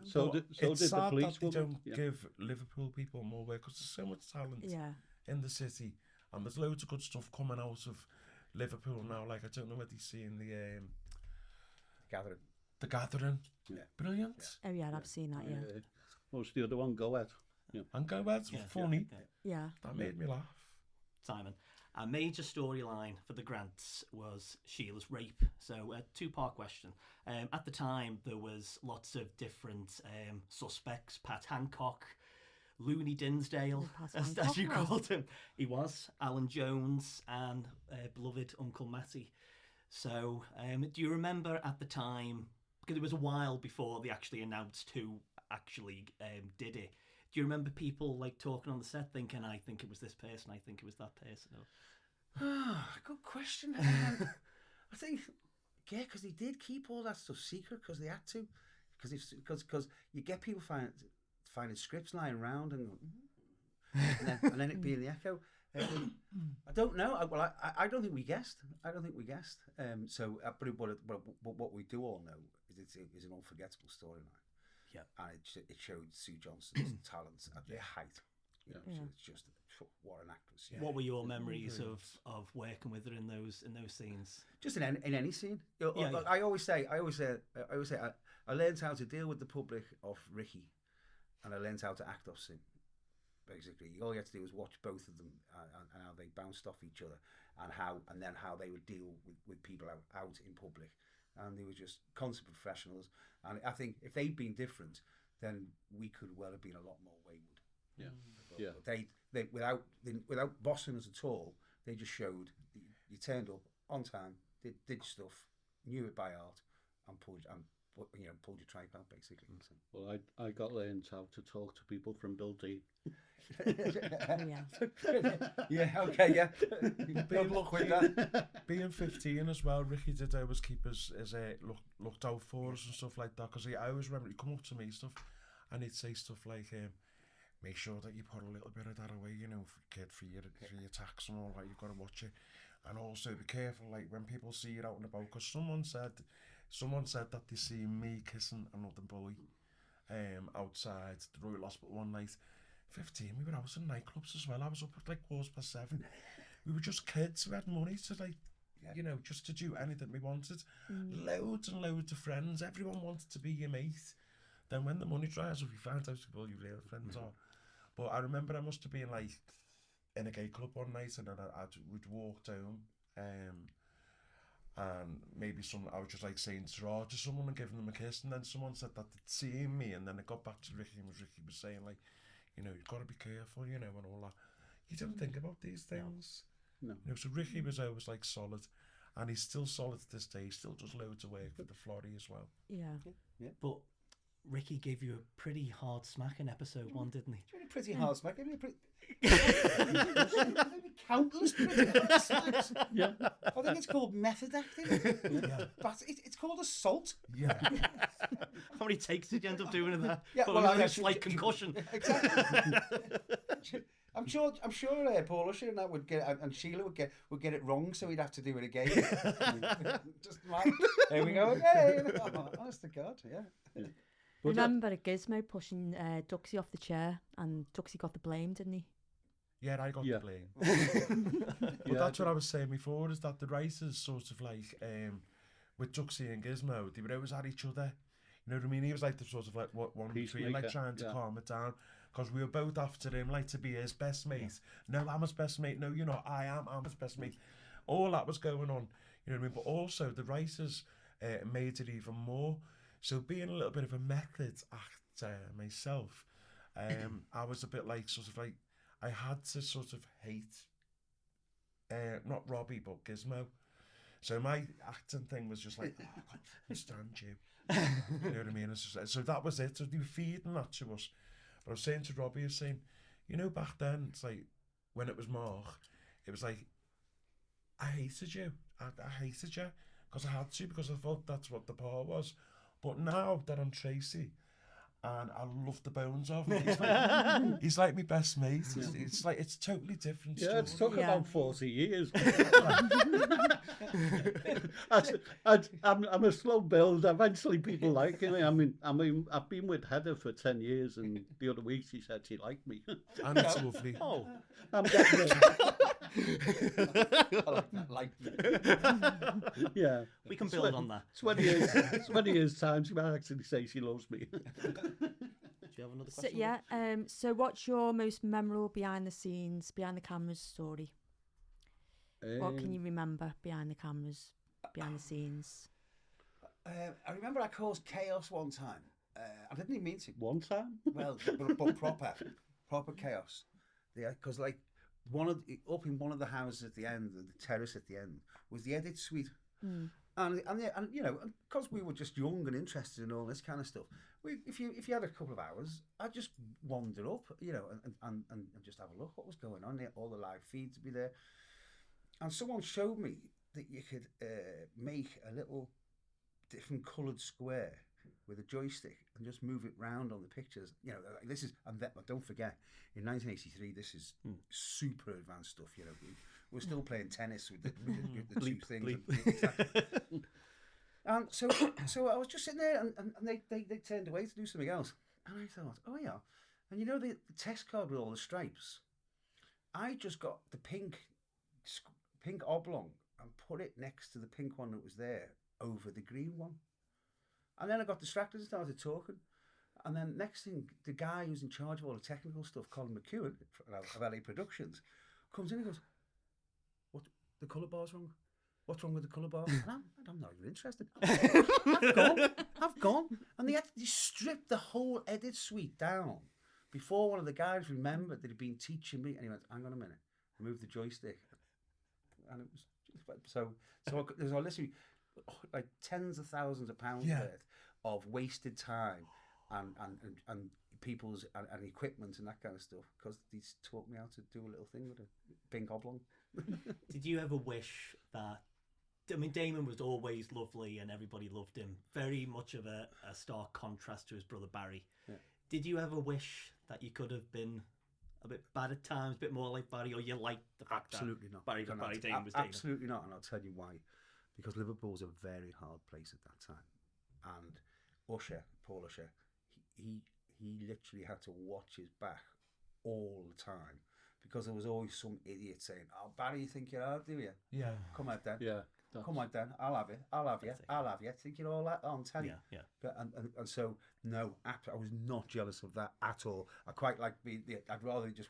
So did it's the sad police that they woman. don't give Liverpool people more work, because there's so much talent in the city, and there's loads of good stuff coming out of Liverpool now. Like I don't know whether you've seen the Gathering. The Gathering. Yeah. Brilliant. Oh yeah, I've seen that. Yeah. What's the other one? Go ahead. Yeah. And Go Ahead's funny. Yeah. That made me laugh. Simon, a major storyline for the Grants was Sheila's rape. So, a two-part question. At the time, there was lots of different suspects. Pat Hancock, Looney Dinsdale, as you called him. He was Alan Jones and beloved Uncle Matty. So, do you remember at the time, because it was a while before they actually announced who actually did it, do you remember people like talking on the set thinking, I think it was this person, I think it was that person? Good question. I think, because they did keep all that stuff secret because they had to. Because you get people finding scripts lying around and then it being the echo. I don't know. I don't think we guessed. But what we do all know is it's an unforgettable storyline. Yeah, and it showed Sue Johnson's talent at their height. It's just what an actress. Yeah. What were your memories of working with her in those scenes? Just in any scene. I always say I learned how to deal with the public off Ricky, and I learned how to act off Sue. Basically, all you had to do was watch both of them and how they bounced off each other, and then how they would deal with people out in public, and they were just constant professionals. And I think if they'd been different, then we could well have been a lot more wayward. Yeah. But Yeah. they without bossing us at all, they just showed you turned up on time, did stuff, knew it by heart, and pulled your tripe out basically. So. Well, I got learned how to talk to people from Bill D. Yeah, okay, yeah. Good luck with that. Being 15 as well, Ricky did always keep us looked out for us and stuff like that. Because I always remember he'd come up to me stuff, and he'd say stuff like, "Make sure that you put a little bit of that away, kid, for your tax and all that. You've got to watch it, and also be careful, like when people see you out and about. Because someone said that they see me kissing another boy, outside the Royal Hospital one night." 15, we were out in nightclubs as well. I was up at like 7:15. We were just kids who had money to just to do anything we wanted. Loads and loads of friends. Everyone wanted to be your mate. Then when the money dries up, you find out who all your real friends are. But I remember I must have been like in a gay club one night, and then we'd walked home, and maybe I was just like saying to someone and giving them a kiss, and then someone said that they'd seen me, and then it got back to Ricky, and Ricky was saying like, you've got to be careful, and all that. You don't think about these things. No. So Ricky was always like solid, and he's still solid to this day. He still does loads of work for the Florrie as well. Yeah. But Ricky gave you a pretty hard smack in episode 1, didn't he? Really pretty hard smack. Countless pretty hard smacks. Yeah. I think it's called method acting. Yeah. But it's called assault. Yeah. How many takes did you end up doing in that? Yeah, But well, with I- a slight concussion. Exactly. I'm sure Paul Usher and that would get, and Sheila would get it wrong, so he'd have to do it again. Just like, there we go again. Oh, honest to God, yeah. Remember a Gizmo pushing Duxie off the chair, and Duxie got the blame, didn't he? Yeah, I got Yeah. the blame. But Yeah, that's what I was saying before, is that the writers sort of like, with Duxie and Gizmo, they were always at each other. You know what I mean? He was like the sort of like one between, like Peacemaker, trying to yeah. calm it down. Because we were both after him, like to be his best mate. No, I'm his best mate. No, you're not. I'm his best mate. All that was going on. You know what I mean? But also the writers made it even more. So being a little bit of a method actor myself, I was a bit like sort of like, I had to sort of hate, not Robbie, but Gizmo. So my acting thing was just like, I can't stand you. You know what I mean? It's just, so that was it. So they were feeding that to us. But I was saying to Robbie, I was saying, back then, it's like, when it was Mark, it was like, I hated you. I hated you. Because I had to, because I thought that's what the part was. But now that I'm Tracy, and I love the bones of him, he's like my best mate. It's like, it's totally different. Yeah, it's took Yeah. about 40 years. I'm a slow build. Eventually, people like me. I mean, I've been with Heather for 10 years, and the other week she said she liked me. And it's lovely. Oh, I'm getting it. Like Yeah. We can build on that. 20 years time, she might actually say she loves me. Do you have another So, question? yeah. So what's your most memorable behind the scenes, behind the cameras story? What can you remember behind the cameras, behind the scenes? I remember I caused chaos one time. I didn't even mean to. One time? Well, but proper chaos. Yeah, because like up in one of the houses at the end, the terrace at the end, was the edit suite. And because we were just young and interested in all this kind of stuff, if you had a couple of hours, I'd just wander up, and just have a look what was going on there. All the live feeds would be there, and someone showed me that you could make a little different coloured square with a joystick and just move it round on the pictures. This is, and don't forget, in 1983, this is super advanced stuff. We're still playing tennis with the two things. And so I was just sitting there, and they turned away to do something else, and I thought, oh yeah, and the test card with all the stripes, I just got the pink oblong and put it next to the pink one that was there over the green one. And then I got distracted and started talking. And then next thing, the guy who's in charge of all the technical stuff, Colin McEwen of LA Productions, comes in and goes, "What? The colour bar's wrong? What's wrong with the colour bar?" And I'm not even interested. I've gone. And they stripped the whole edit suite down before one of the guys remembered that he'd been teaching me, and he went, "Hang on a minute," I moved the joystick, and it was so I literally like tens of thousands of pounds worth of wasted time and people's and equipment and that kind of stuff because he's taught me how to do a little thing with a pink oblong. Did you ever wish that? I mean, Damon was always lovely and everybody loved him. Very much of a stark contrast to his brother Barry. Yeah. Did you ever wish that you could have been a bit bad at times, a bit more like Barry, or you liked the fact Absolutely that not. Barry No, Damon was Damon? Absolutely not, and I'll tell you why. Because Liverpool was a very hard place at that time, and Paul Usher, he literally had to watch his back all the time because there was always some idiot saying, "Oh, Barry, you think you're hard, do you? Yeah. Come on, then. Yeah. Come on, then. I'll have you. Think you're all that on telly." Yeah. But and so no, I was not jealous of that at all. I quite like I'd rather just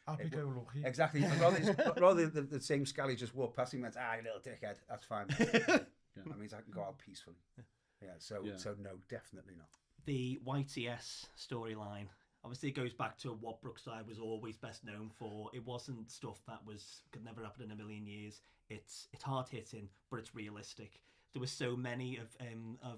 Happy go lucky. exactly. I'd rather the same scally just walk past him and went, "You little dickhead." That's fine. That means I can go out peacefully. Yeah. So no, definitely not. The YTS storyline, obviously it goes back to what Brookside was always best known for. It wasn't stuff that could never happen in a million years. It's hard hitting, but it's realistic. There were so many of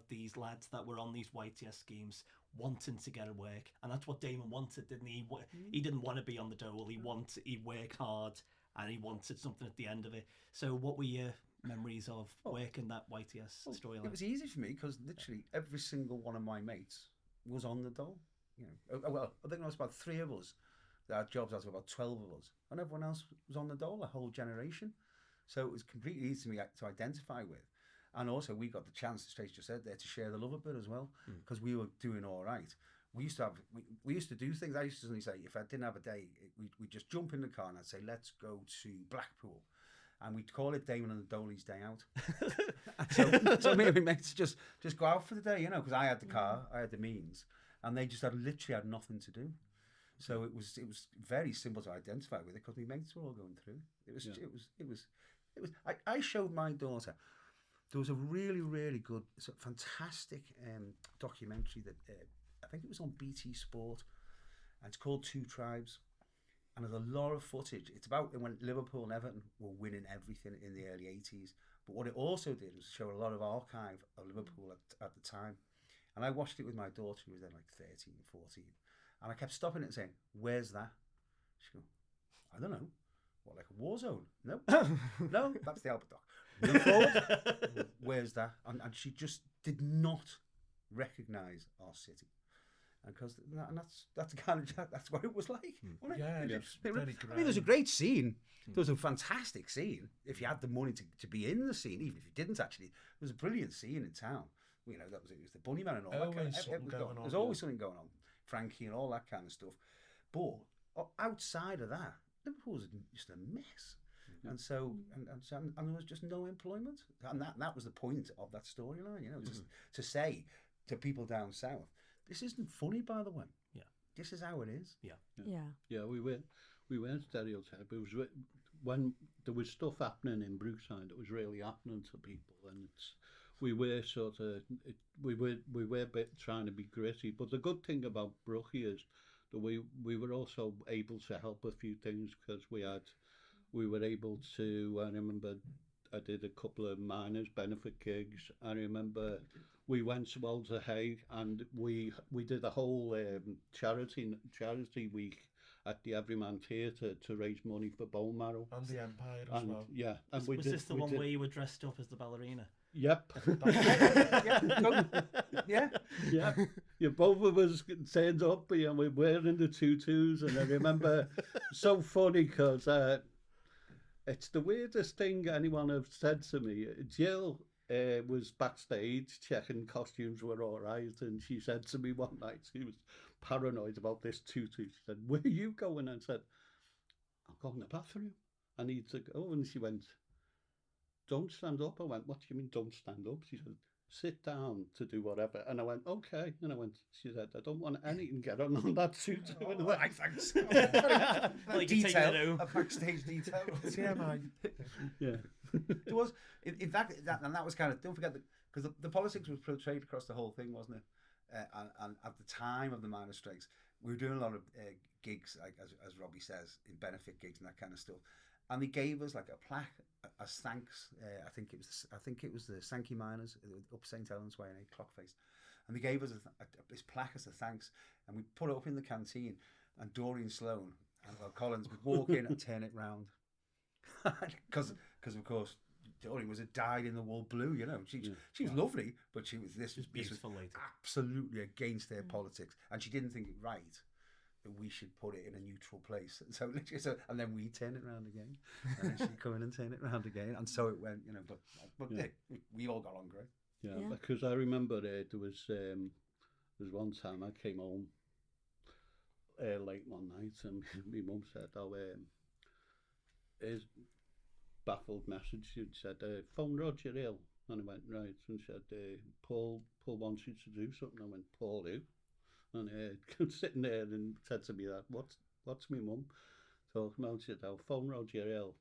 these lads that were on these YTS schemes wanting to get a work, and that's what Damon wanted, didn't he? He didn't want to be on the dole. He worked hard, and he wanted something at the end of it. So, what were your memories of working that YTS storyline? It was easy for me because literally every single one of my mates was on the dole. Well, I think there was about 3 of us that had jobs out of about 12 of us, and everyone else was on the dole, a whole generation. So it was completely easy for me to identify with. And also we got the chance, as Trace just said there, to share the love a bit as well, because we were doing all right. We used to do things. I used to suddenly say, if I didn't have a day, we'd just jump in the car and I'd say, let's go to Blackpool. And we'd call it Damon and the Dolly's Day Out. so me and my mates just go out for the day, because I had the car, I had the means, and they just literally had nothing to do. So it was very simple to identify with it because my mates were all going through. I showed my daughter. There was a really, really good, fantastic documentary that I think it was on BT Sport, and it's called Two Tribes. And there's a lot of footage. It's about when Liverpool and Everton were winning everything in the early 80s. But what it also did was show a lot of archive of Liverpool at the time. And I watched it with my daughter, who was then like 13, 14. And I kept stopping it and saying, "Where's that?" She go, "I don't know." What, like a war zone? No. No, that's the Albert Dock. Move forward. Where's that? And she just did not recognise our city. And that's the kind of that's what it was like. Wasn't it? Yeah, it's very I mean, there's a great scene. There was a fantastic scene. If you had the money to be in the scene, even if you didn't actually, there was a brilliant scene in town. It was the Bunnyman and all that kind of. There's always something going on. Frankie and all that kind of stuff. But outside of that, Liverpool was just a mess. And so and there was just no employment. And that was the point of that storyline, just to say to people down south, this isn't funny, by the way. Yeah. This is how it is. Yeah, we weren't stereotyped. It was when there was stuff happening in Brookside that was really happening to people, and we were a bit trying to be gritty. But the good thing about Brookie is that we were also able to help a few things because we were able to. I remember I did a couple of miners' benefit gigs. I remember we went to Walter Hay and we did a whole charity week at the Everyman Theatre to raise money for bone marrow. And the Empire as well. Yeah. And Was this the one where you were dressed up as the ballerina? Yep. Yeah. Both of us turned up and we were wearing the tutus, and I remember so funny because it's the weirdest thing anyone have said to me. Jill was backstage checking costumes were all right, and she said to me one night, she was paranoid about this tutu. She said, "Where are you going?" And I said, "I'm going to the bathroom. I need to go." And she went, "Don't stand up." I went, "What do you mean don't stand up?" She said, "Sit down to do whatever." And I went, "Okay." And she said, "I don't want anything get on that tutu." And I went, Thanks. Well, you can take it home. A backstage detail. TMI. yeah. There was, in fact, that was kind of, don't forget, because the politics was portrayed across the whole thing, wasn't it? And at the time of the miners' strikes, we were doing a lot of gigs, like as Robbie says, in benefit gigs and that kind of stuff. And they gave us like a plaque as thanks. I think it was the Sankey Miners up St Helens Way in Clockface, and they gave us this plaque as a thanks, and we put it up in the canteen. And Doreen Sloan and Collins would walk in and turn it round, because of course Doreen was a dyed-in-the-wool blue. You know, she was lovely, but she was this was absolutely against their politics, and she didn't think it right that we should put it in a neutral place. And so and then we turn it round again, and then she'd come in and turn it round again, and so it went. You know, but yeah, we all got on great. Yeah, because I remember there was one time I came home late one night, and my mum said, "Oh, here's baffled message." She said, "Phone Roger Hill," and I went right, and said, "Paul wants you to do something." I went, "Paul who?" And sitting there and said to me that, "What's my mum talking about?" She said, "Oh, phone Roger Hill."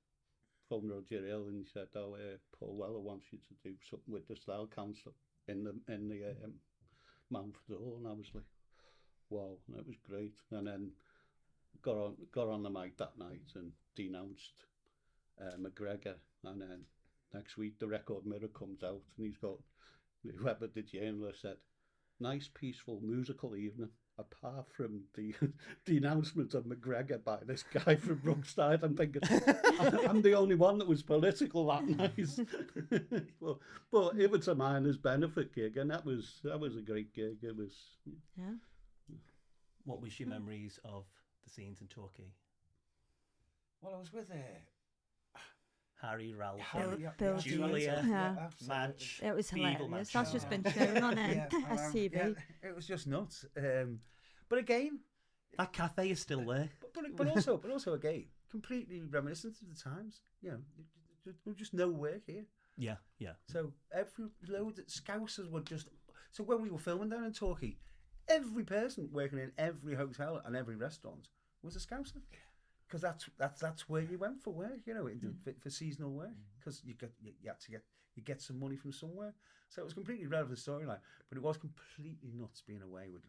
And he said, "Oh, Paul Weller wants you to do something with the Style Council in the Mountford Hall." And I was like, wow, and it was great. And then got on the mic that night and denounced McGregor. And then next week the Record Mirror comes out, and he's got, whoever the journalist said, "Nice peaceful musical evening, apart from the denouncement of McGregor by this guy from Brookside." I'm thinking, I'm the only one that was political that night. but it was a miners' benefit gig, and that was a great gig. It was. Yeah. What was your memories of the scenes in Torquay? Well, I was with Harry, Ralph, Bill, Julia, Madge. It was the evil hilarious. Madge. That's just been shown on STV. Yeah, it was just nuts. But again, that cafe is still there. But also again, completely reminiscent of the times. You know, there was just no work here. Yeah. So every load of Scousers would just. So when we were filming down in Torquay, every person working in every hotel and every restaurant was a Scouser, because that's where you went for work. You know, for seasonal work, because you get some money from somewhere. So it was completely relevant storyline, but it was completely nuts being away with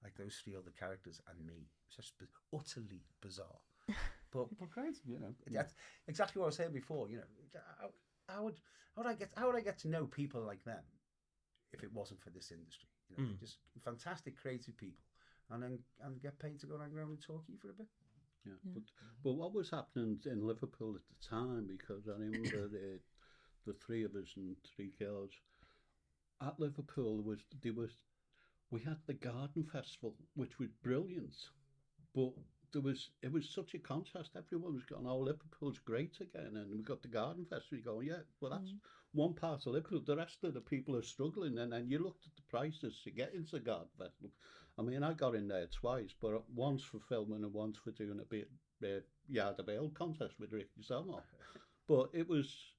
like those three other characters and me. It's just utterly bizarre. But great, you know. That's exactly what I was saying before. You know, how would I get to know people like them if it wasn't for this industry? You know, just fantastic creative people, and get paid to go around and Torquay for a bit. Yeah. But what was happening in Liverpool at the time? Because I remember the three of us and three girls at Liverpool we had the Garden Festival, which was brilliant, but it was such a contrast. Everyone was going, "Oh, Liverpool's great again," and we got the Garden Festival. You go, "Yeah, well, that's one part of Liverpool. The rest of the people are struggling." And then you looked at the prices to get into the Garden Festival. I mean, I got in there twice, but once for filming and once for doing a bit Yard of Ale contest with Ricky Selmore. But it was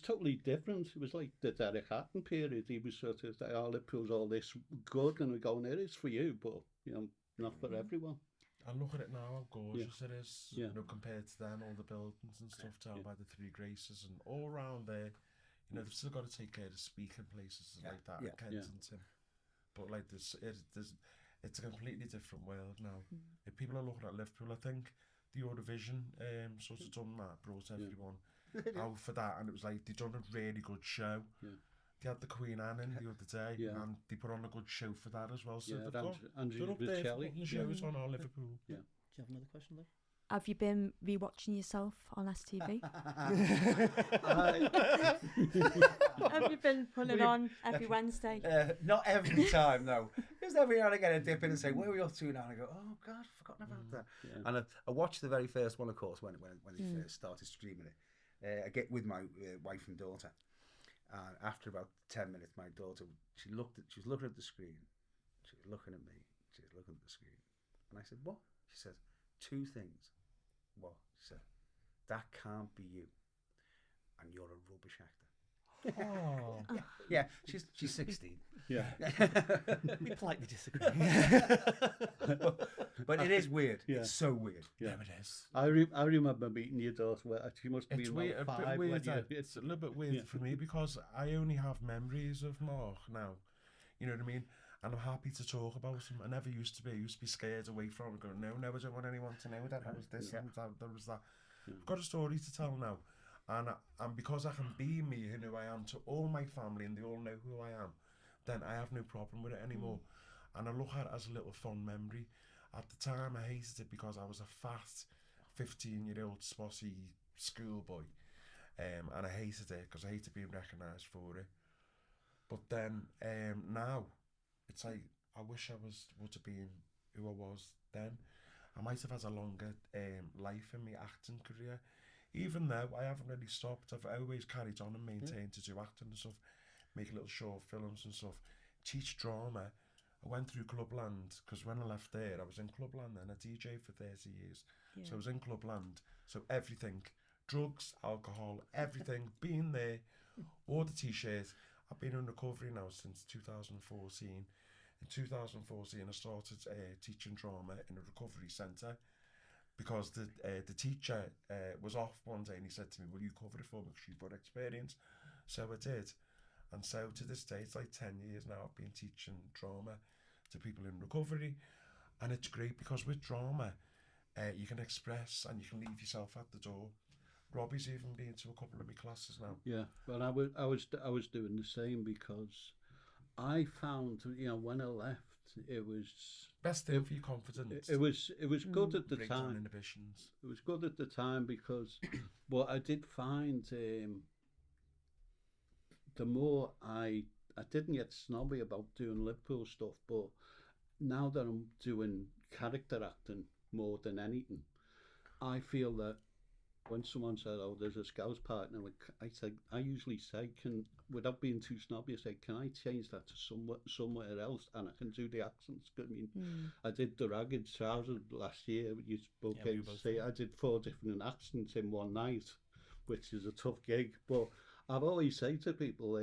totally different. It was like the Derek Hatton period. He was sort of like, "Oh, Liverpool's all this good," and we're going, "It is for you, but you know, not for everyone." I look at it now, how gorgeous it is. Yeah. You know, compared to then, all the buildings and stuff down by the Three Graces and all around there. You know, they've still got to take care of speaking places like that at Kensington. But like it's a completely different world now. If people are looking at Liverpool, I think the Eurovision sort of done that, brought everyone out for that, and it was like they done a really good show. Yeah. They had the Queen Anne in the other day, and they put on a good show for that as well. So they're up there putting the shows on our Liverpool. Yeah. Do you have another question, Liv? Have you been rewatching yourself on STV? Have you been putting it on every Wednesday? Not every time, no. Because every now and again I dip in and say, "Where are we up to now?" And I go, "Oh God, I've forgotten about that." Yeah. And I watched the very first one, of course, when they first started streaming it. I get with my wife and daughter. And after about 10 minutes, my daughter, she was looking at the screen. She was looking at me. She was looking at the screen. And I said, "What?" She said, "Two things." "What?" She said, "That can't be you. And you're a rubbish actor." Oh. Yeah, she's 16. Yeah. We politely disagree. But it is weird. Yeah. It's so weird. Yeah, it is. I remember meeting your daughter. She must have It's been weird, about a 5. bit weird. It's a little bit weird for me because I only have memories of Mark now. You know what I mean? and I'm happy to talk about them. I never used to be. I used to be scared away from it, going, no, I don't want anyone to know that I was this and that was that. I've got a story to tell now. And because I can be me and who I am to all my family and they all know who I am, then I have no problem with it anymore. And I look at it as a little fond memory. At the time, I hated it because I was a fat 15-year-old spossy schoolboy. And I hated it because I hated being recognised for it. But then now, it's like, I wish I would have been who I was then. I might have had a longer life in my acting career, even though I haven't really stopped. I've always carried on and maintained to do acting and stuff, make little short films and stuff, teach drama. I went through Clubland, because when I left there, I was in Clubland then, I DJ'd for 30 years. So I was in Clubland, so everything, drugs, alcohol, everything, being there, all the t-shirts. I've been in recovery now since 2014. In 2014, I started teaching drama in a recovery centre because the teacher was off one day and he said to me, will you cover it for me because you've got experience? So I did. And so to this day, it's like 10 years now I've been teaching drama to people in recovery. And it's great because with drama, you can express and you can leave yourself at the door. Robbie's even been to a couple of my classes now. Yeah, but I was doing the same because I found, you know, when I left, it was best thing for your confidence. It was good at the Break down time. Inhibitions. It was good at the time because, but I did find the more I didn't get snobby about doing Liverpool stuff, but now that I'm doing character acting more than anything, I feel that when someone said, "Oh, there's a Scouse partner," I usually say, without being too snobby, I say, "Can I change that to somewhere else?" And I can do the accents. I mean, I did the Ragged Trousers last year. You spoke I did 4 different accents in one night, which is a tough gig. But I've always said to people,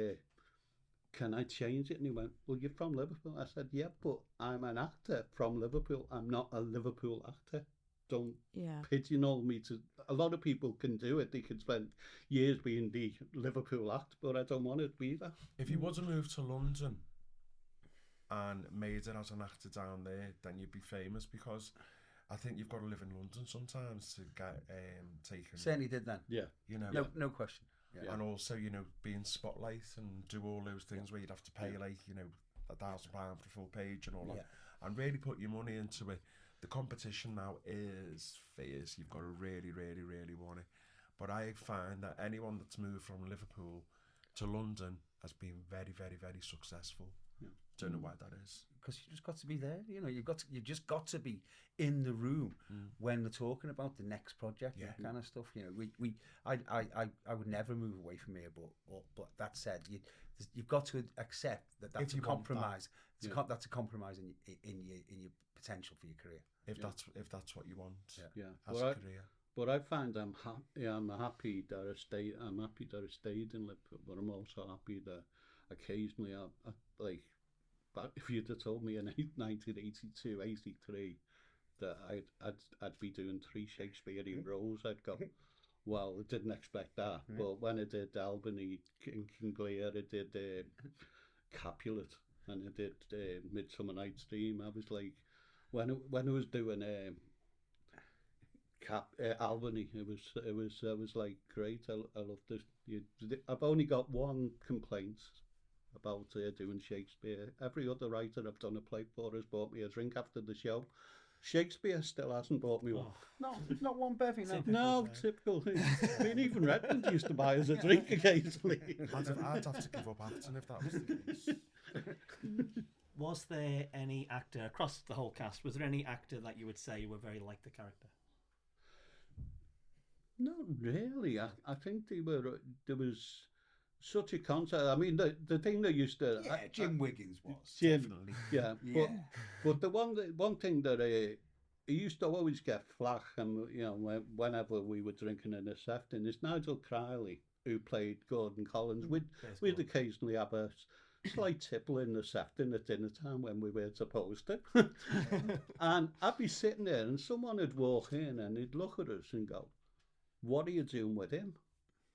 "Can I change it?" And he went, "Well, you're from Liverpool." I said, "Yeah, but I'm an actor from Liverpool. I'm not a Liverpool actor. Don't pigeonhole me to." A lot of people can do it. They can spend years being the Liverpool act, but I don't want to be that. If you would have moved to London and made it as an actor down there, then you'd be famous, because I think you've got to live in London sometimes to get taken. Certainly did then. Yeah. You know. No question. Yeah. And also, you know, be in Spotlight and do all those things where you'd have to pay like, you know, £1,000 for a full page and all that, and really put your money into it. The competition now is fierce. You've got to really, really, really want it. But I find that anyone that's moved from Liverpool to London has been very, very, very successful. Yeah. Don't know why that is. Because you just got to be there. You know, you just got to be in the room when they're talking about the next project, that kind of stuff. You know, I would never move away from here. But that said, you've got to accept that that's a compromise. That's a compromise in your potential for your career. If that's what you want. Yeah. As a career. But I find I'm happy that I stayed. I'm happy that I stayed in Liverpool, but I'm also happy that occasionally I like. But if you'd have told me in 1982, 83 that I'd be doing 3 Shakespearean roles, I'd go, well, I didn't expect that. But when I did Albany in King Lear, I did Capulet, and I did Midsummer Night's Dream, I was like, when I was doing Albany, it was like great. I loved it. I've only got one complaint about doing Shakespeare. Every other writer I've done a play for has bought me a drink after the show. Shakespeare still hasn't bought me one. No, not one bevy. No, typical. I mean, even Redmond used to buy us a drink occasionally. I'd have to give up acting if that was the case. Was there any actor across the whole cast? Was there any actor that you would say were very like the character? Not really. I think there was such a concept. I mean, the thing that used to... Jim Wiggins was. Jim, definitely. Yeah. But the one thing that he used to always get flack, and you know, whenever we were drinking in a Sefton, is Nigel Crowley, who played Gordon Collins. We'd occasionally have a slight tipple in the Sefton at dinner time when we were supposed to. And I'd be sitting there and someone would walk in and he'd look at us and go, "What are you doing with him?"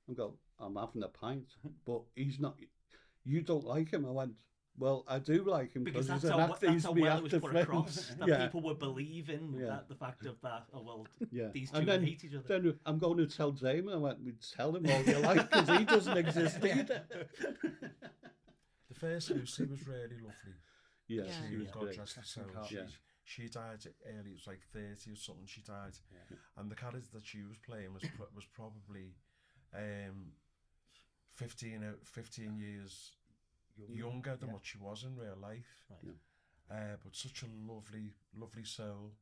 And go, "I'm having a pint." But he's not. You don't like him. I went, Well, I do like him Because because that's he's an how, actor. that's He's how my well it was actor put friend. across. That Yeah. people were believing Yeah. that the fact of that, oh, well, Yeah. these two And then, hate each other. then I'm going to tell Damon. I went, we tell him all you like because he doesn't exist either. The first Lucy was really lovely. Yeah, Yeah. he was God great. rest her soul. Yeah. She died early. It was like 30 or something. She died, and the character that she was playing was probably 15 years younger than what she was in real life. Right. But such a lovely soul.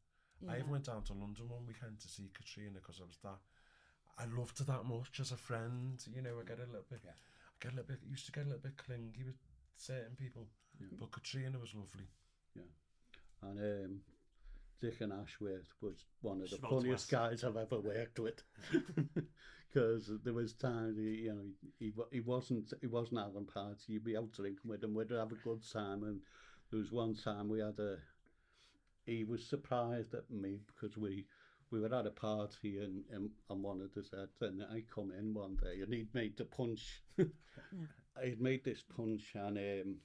Yeah. I even went down to London one weekend to see Katrina because I loved her that much as a friend. You know, used to get a little bit clingy with certain people, but Katrina was lovely. Yeah. And Dick and Ashworth was one of the Spoke to funniest us. guys I've ever worked with. Because there was times, he wasn't having parties. You'd be out drinking with him, we'd have a good time. And there was one time he was surprised at me because we were at a party and on one of the sets, and I come in one day and he'd made the punch. He'd made this punch, and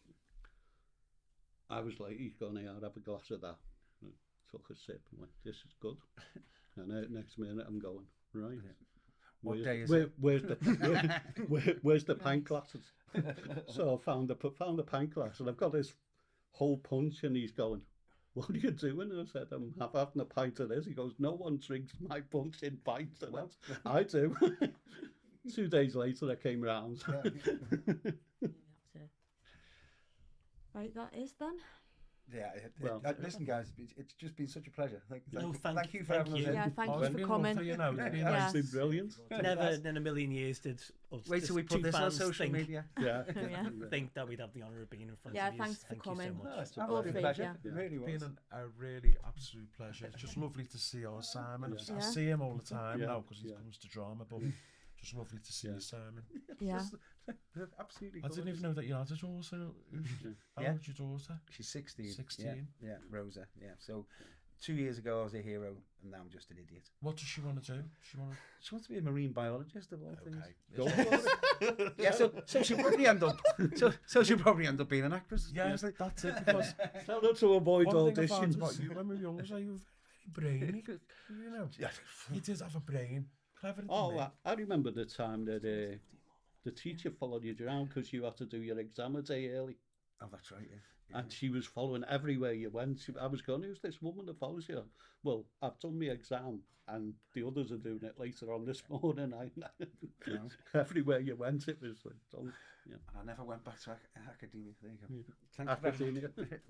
I was like, he's going to have a glass of that. I took a sip and went, this is good. And next minute I'm going, right. What day is it? Where's the pint glasses? So I found a pint glass, and I've got this whole punch, and he's going, what are you doing? And I said, I'm having a pint of this. He goes, no one drinks my punch in pints. And I do. 2 days later, I came round. Right, that is then. Yeah, Well, listen, guys, it's just been such a pleasure. Thank you for thank having us you. in. Yeah, thank Oh, you it's for been coming. lovely, you know, it's been Yeah. nice. It's been brilliant. Never in a million years did us Wait till we two put this on fans social think, media. Yeah. Yeah. think that we'd have the honour of being in front Yeah, of you. thanks for Thank coming. you so much. No, it's All absolutely a three, pleasure. yeah. It really It's was. been a really absolute pleasure. It's just lovely to see our Simon. Yeah. I see him all the time Yeah. now because he Yeah. comes to drama, but just lovely to see Yeah. you, Simon. Yeah. They're absolutely I didn't gorgeous. even know that you had a daughter. How Yeah. old's your daughter? She's 16. 16? Yeah, Rosa. Yeah. So 2 years ago I was a hero, and now I'm just an idiot. What does she want to do? She wants to be a marine biologist of all things. Go for it. Yeah, so she'll probably end up. So she'll probably end up being an actress. Yeah, honestly. that's it. Because Tell her to avoid one thing I found auditions. about you when we were young was that you were very brainy. You know, you did have a brain. Clever. I remember the time that the teacher followed you around because you had to do your exam a day early. Oh, that's right. Yeah. And she was following everywhere you went. I was going, who's this woman that follows you? Well, I've done my exam, and the others are doing it later on this morning. Everywhere you went, it was like, done. Yeah. And I never went back to academia. There you go. Yeah. Thanks very Academia. much.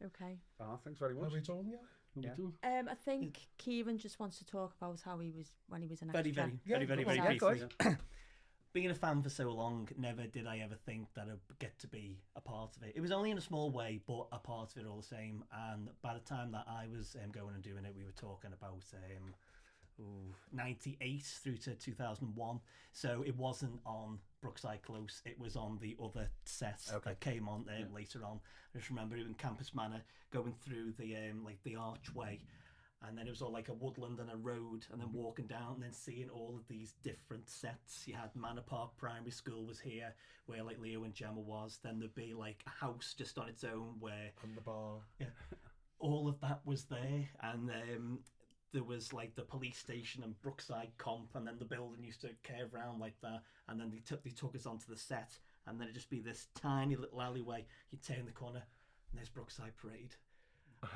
Okay. Thanks very Are much. we done? Yeah. Yeah. I think Kieran just wants to talk about how he was when he was an Very, extra. very go on. briefly. Go Being a fan for so long, never did I ever think that I'd get to be a part of it. It was only in a small way, but a part of it all the same. And by the time that I was going and doing it, we were talking about 98 through to 2001. So it wasn't on Brookside Close. It was on the other set that came on later on. I just remember it in Campus Manor, going through the the archway. And then it was all like a woodland and a road, and then walking down and then seeing all of these different sets. You had Manor Park Primary School was here, where like Leo and Gemma was. Then there'd be like a house just on its own where And the bar. all of that was there. And there was like the police station and Brookside Comp, and then the building used to curve around like that. And then they took us onto the set, and then it'd just be this tiny little alleyway. You'd turn the corner, and there's Brookside Parade.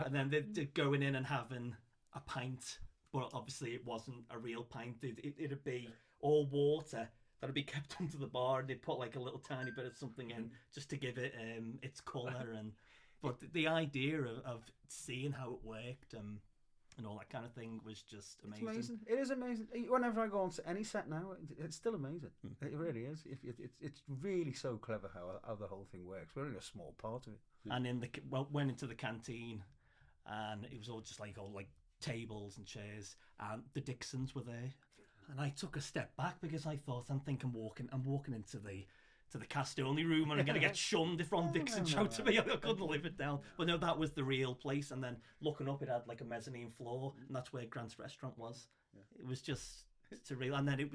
And then they're going in and having a pint, but obviously it wasn't a real pint. It'd be all water that'd be kept under the bar, and they'd put like a little tiny bit of something in just to give it its colour. And but the idea of seeing how it worked and all that kind of thing was just amazing. It's amazing. It is amazing. Whenever I go on to any set now, it's still amazing. It really is. It's really so clever how the whole thing works. We're only a small part of it. And went into the canteen, and it was all just like tables and chairs, and the Dixons were there, and I took a step back because I thought, I'm walking into the cast only room, and I'm gonna get shunned if Ron Dixon showed to me. I couldn't live it down. But no, that was the real place. And then looking up, it had like a mezzanine floor, and that's where Grant's restaurant was. It was just surreal. And then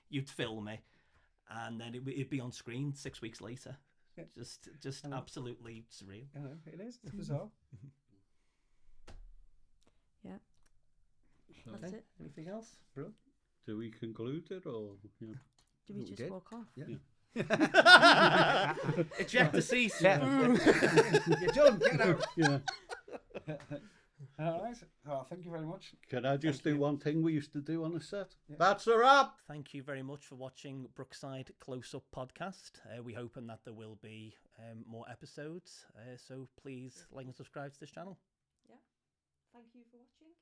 you'd film it, and then it'd be on screen 6 weeks later. Yeah. Just I know. absolutely surreal. You know, it is. It's bizarre. Yeah. So, That's Okay. it. Anything else? Bro. do we conclude it or? Yeah. Do we We just did. walk off? Yeah. Eject the cease. Yeah. You're done. Get out. Yeah. All right. Oh, thank you very much. Can I just Thank do you. one thing we used to do on a set? Yeah. That's a wrap. Thank you very much for watching Brookside Close Up podcast. We're hoping that there will be more episodes. So please like and subscribe to this channel. Thank you for watching.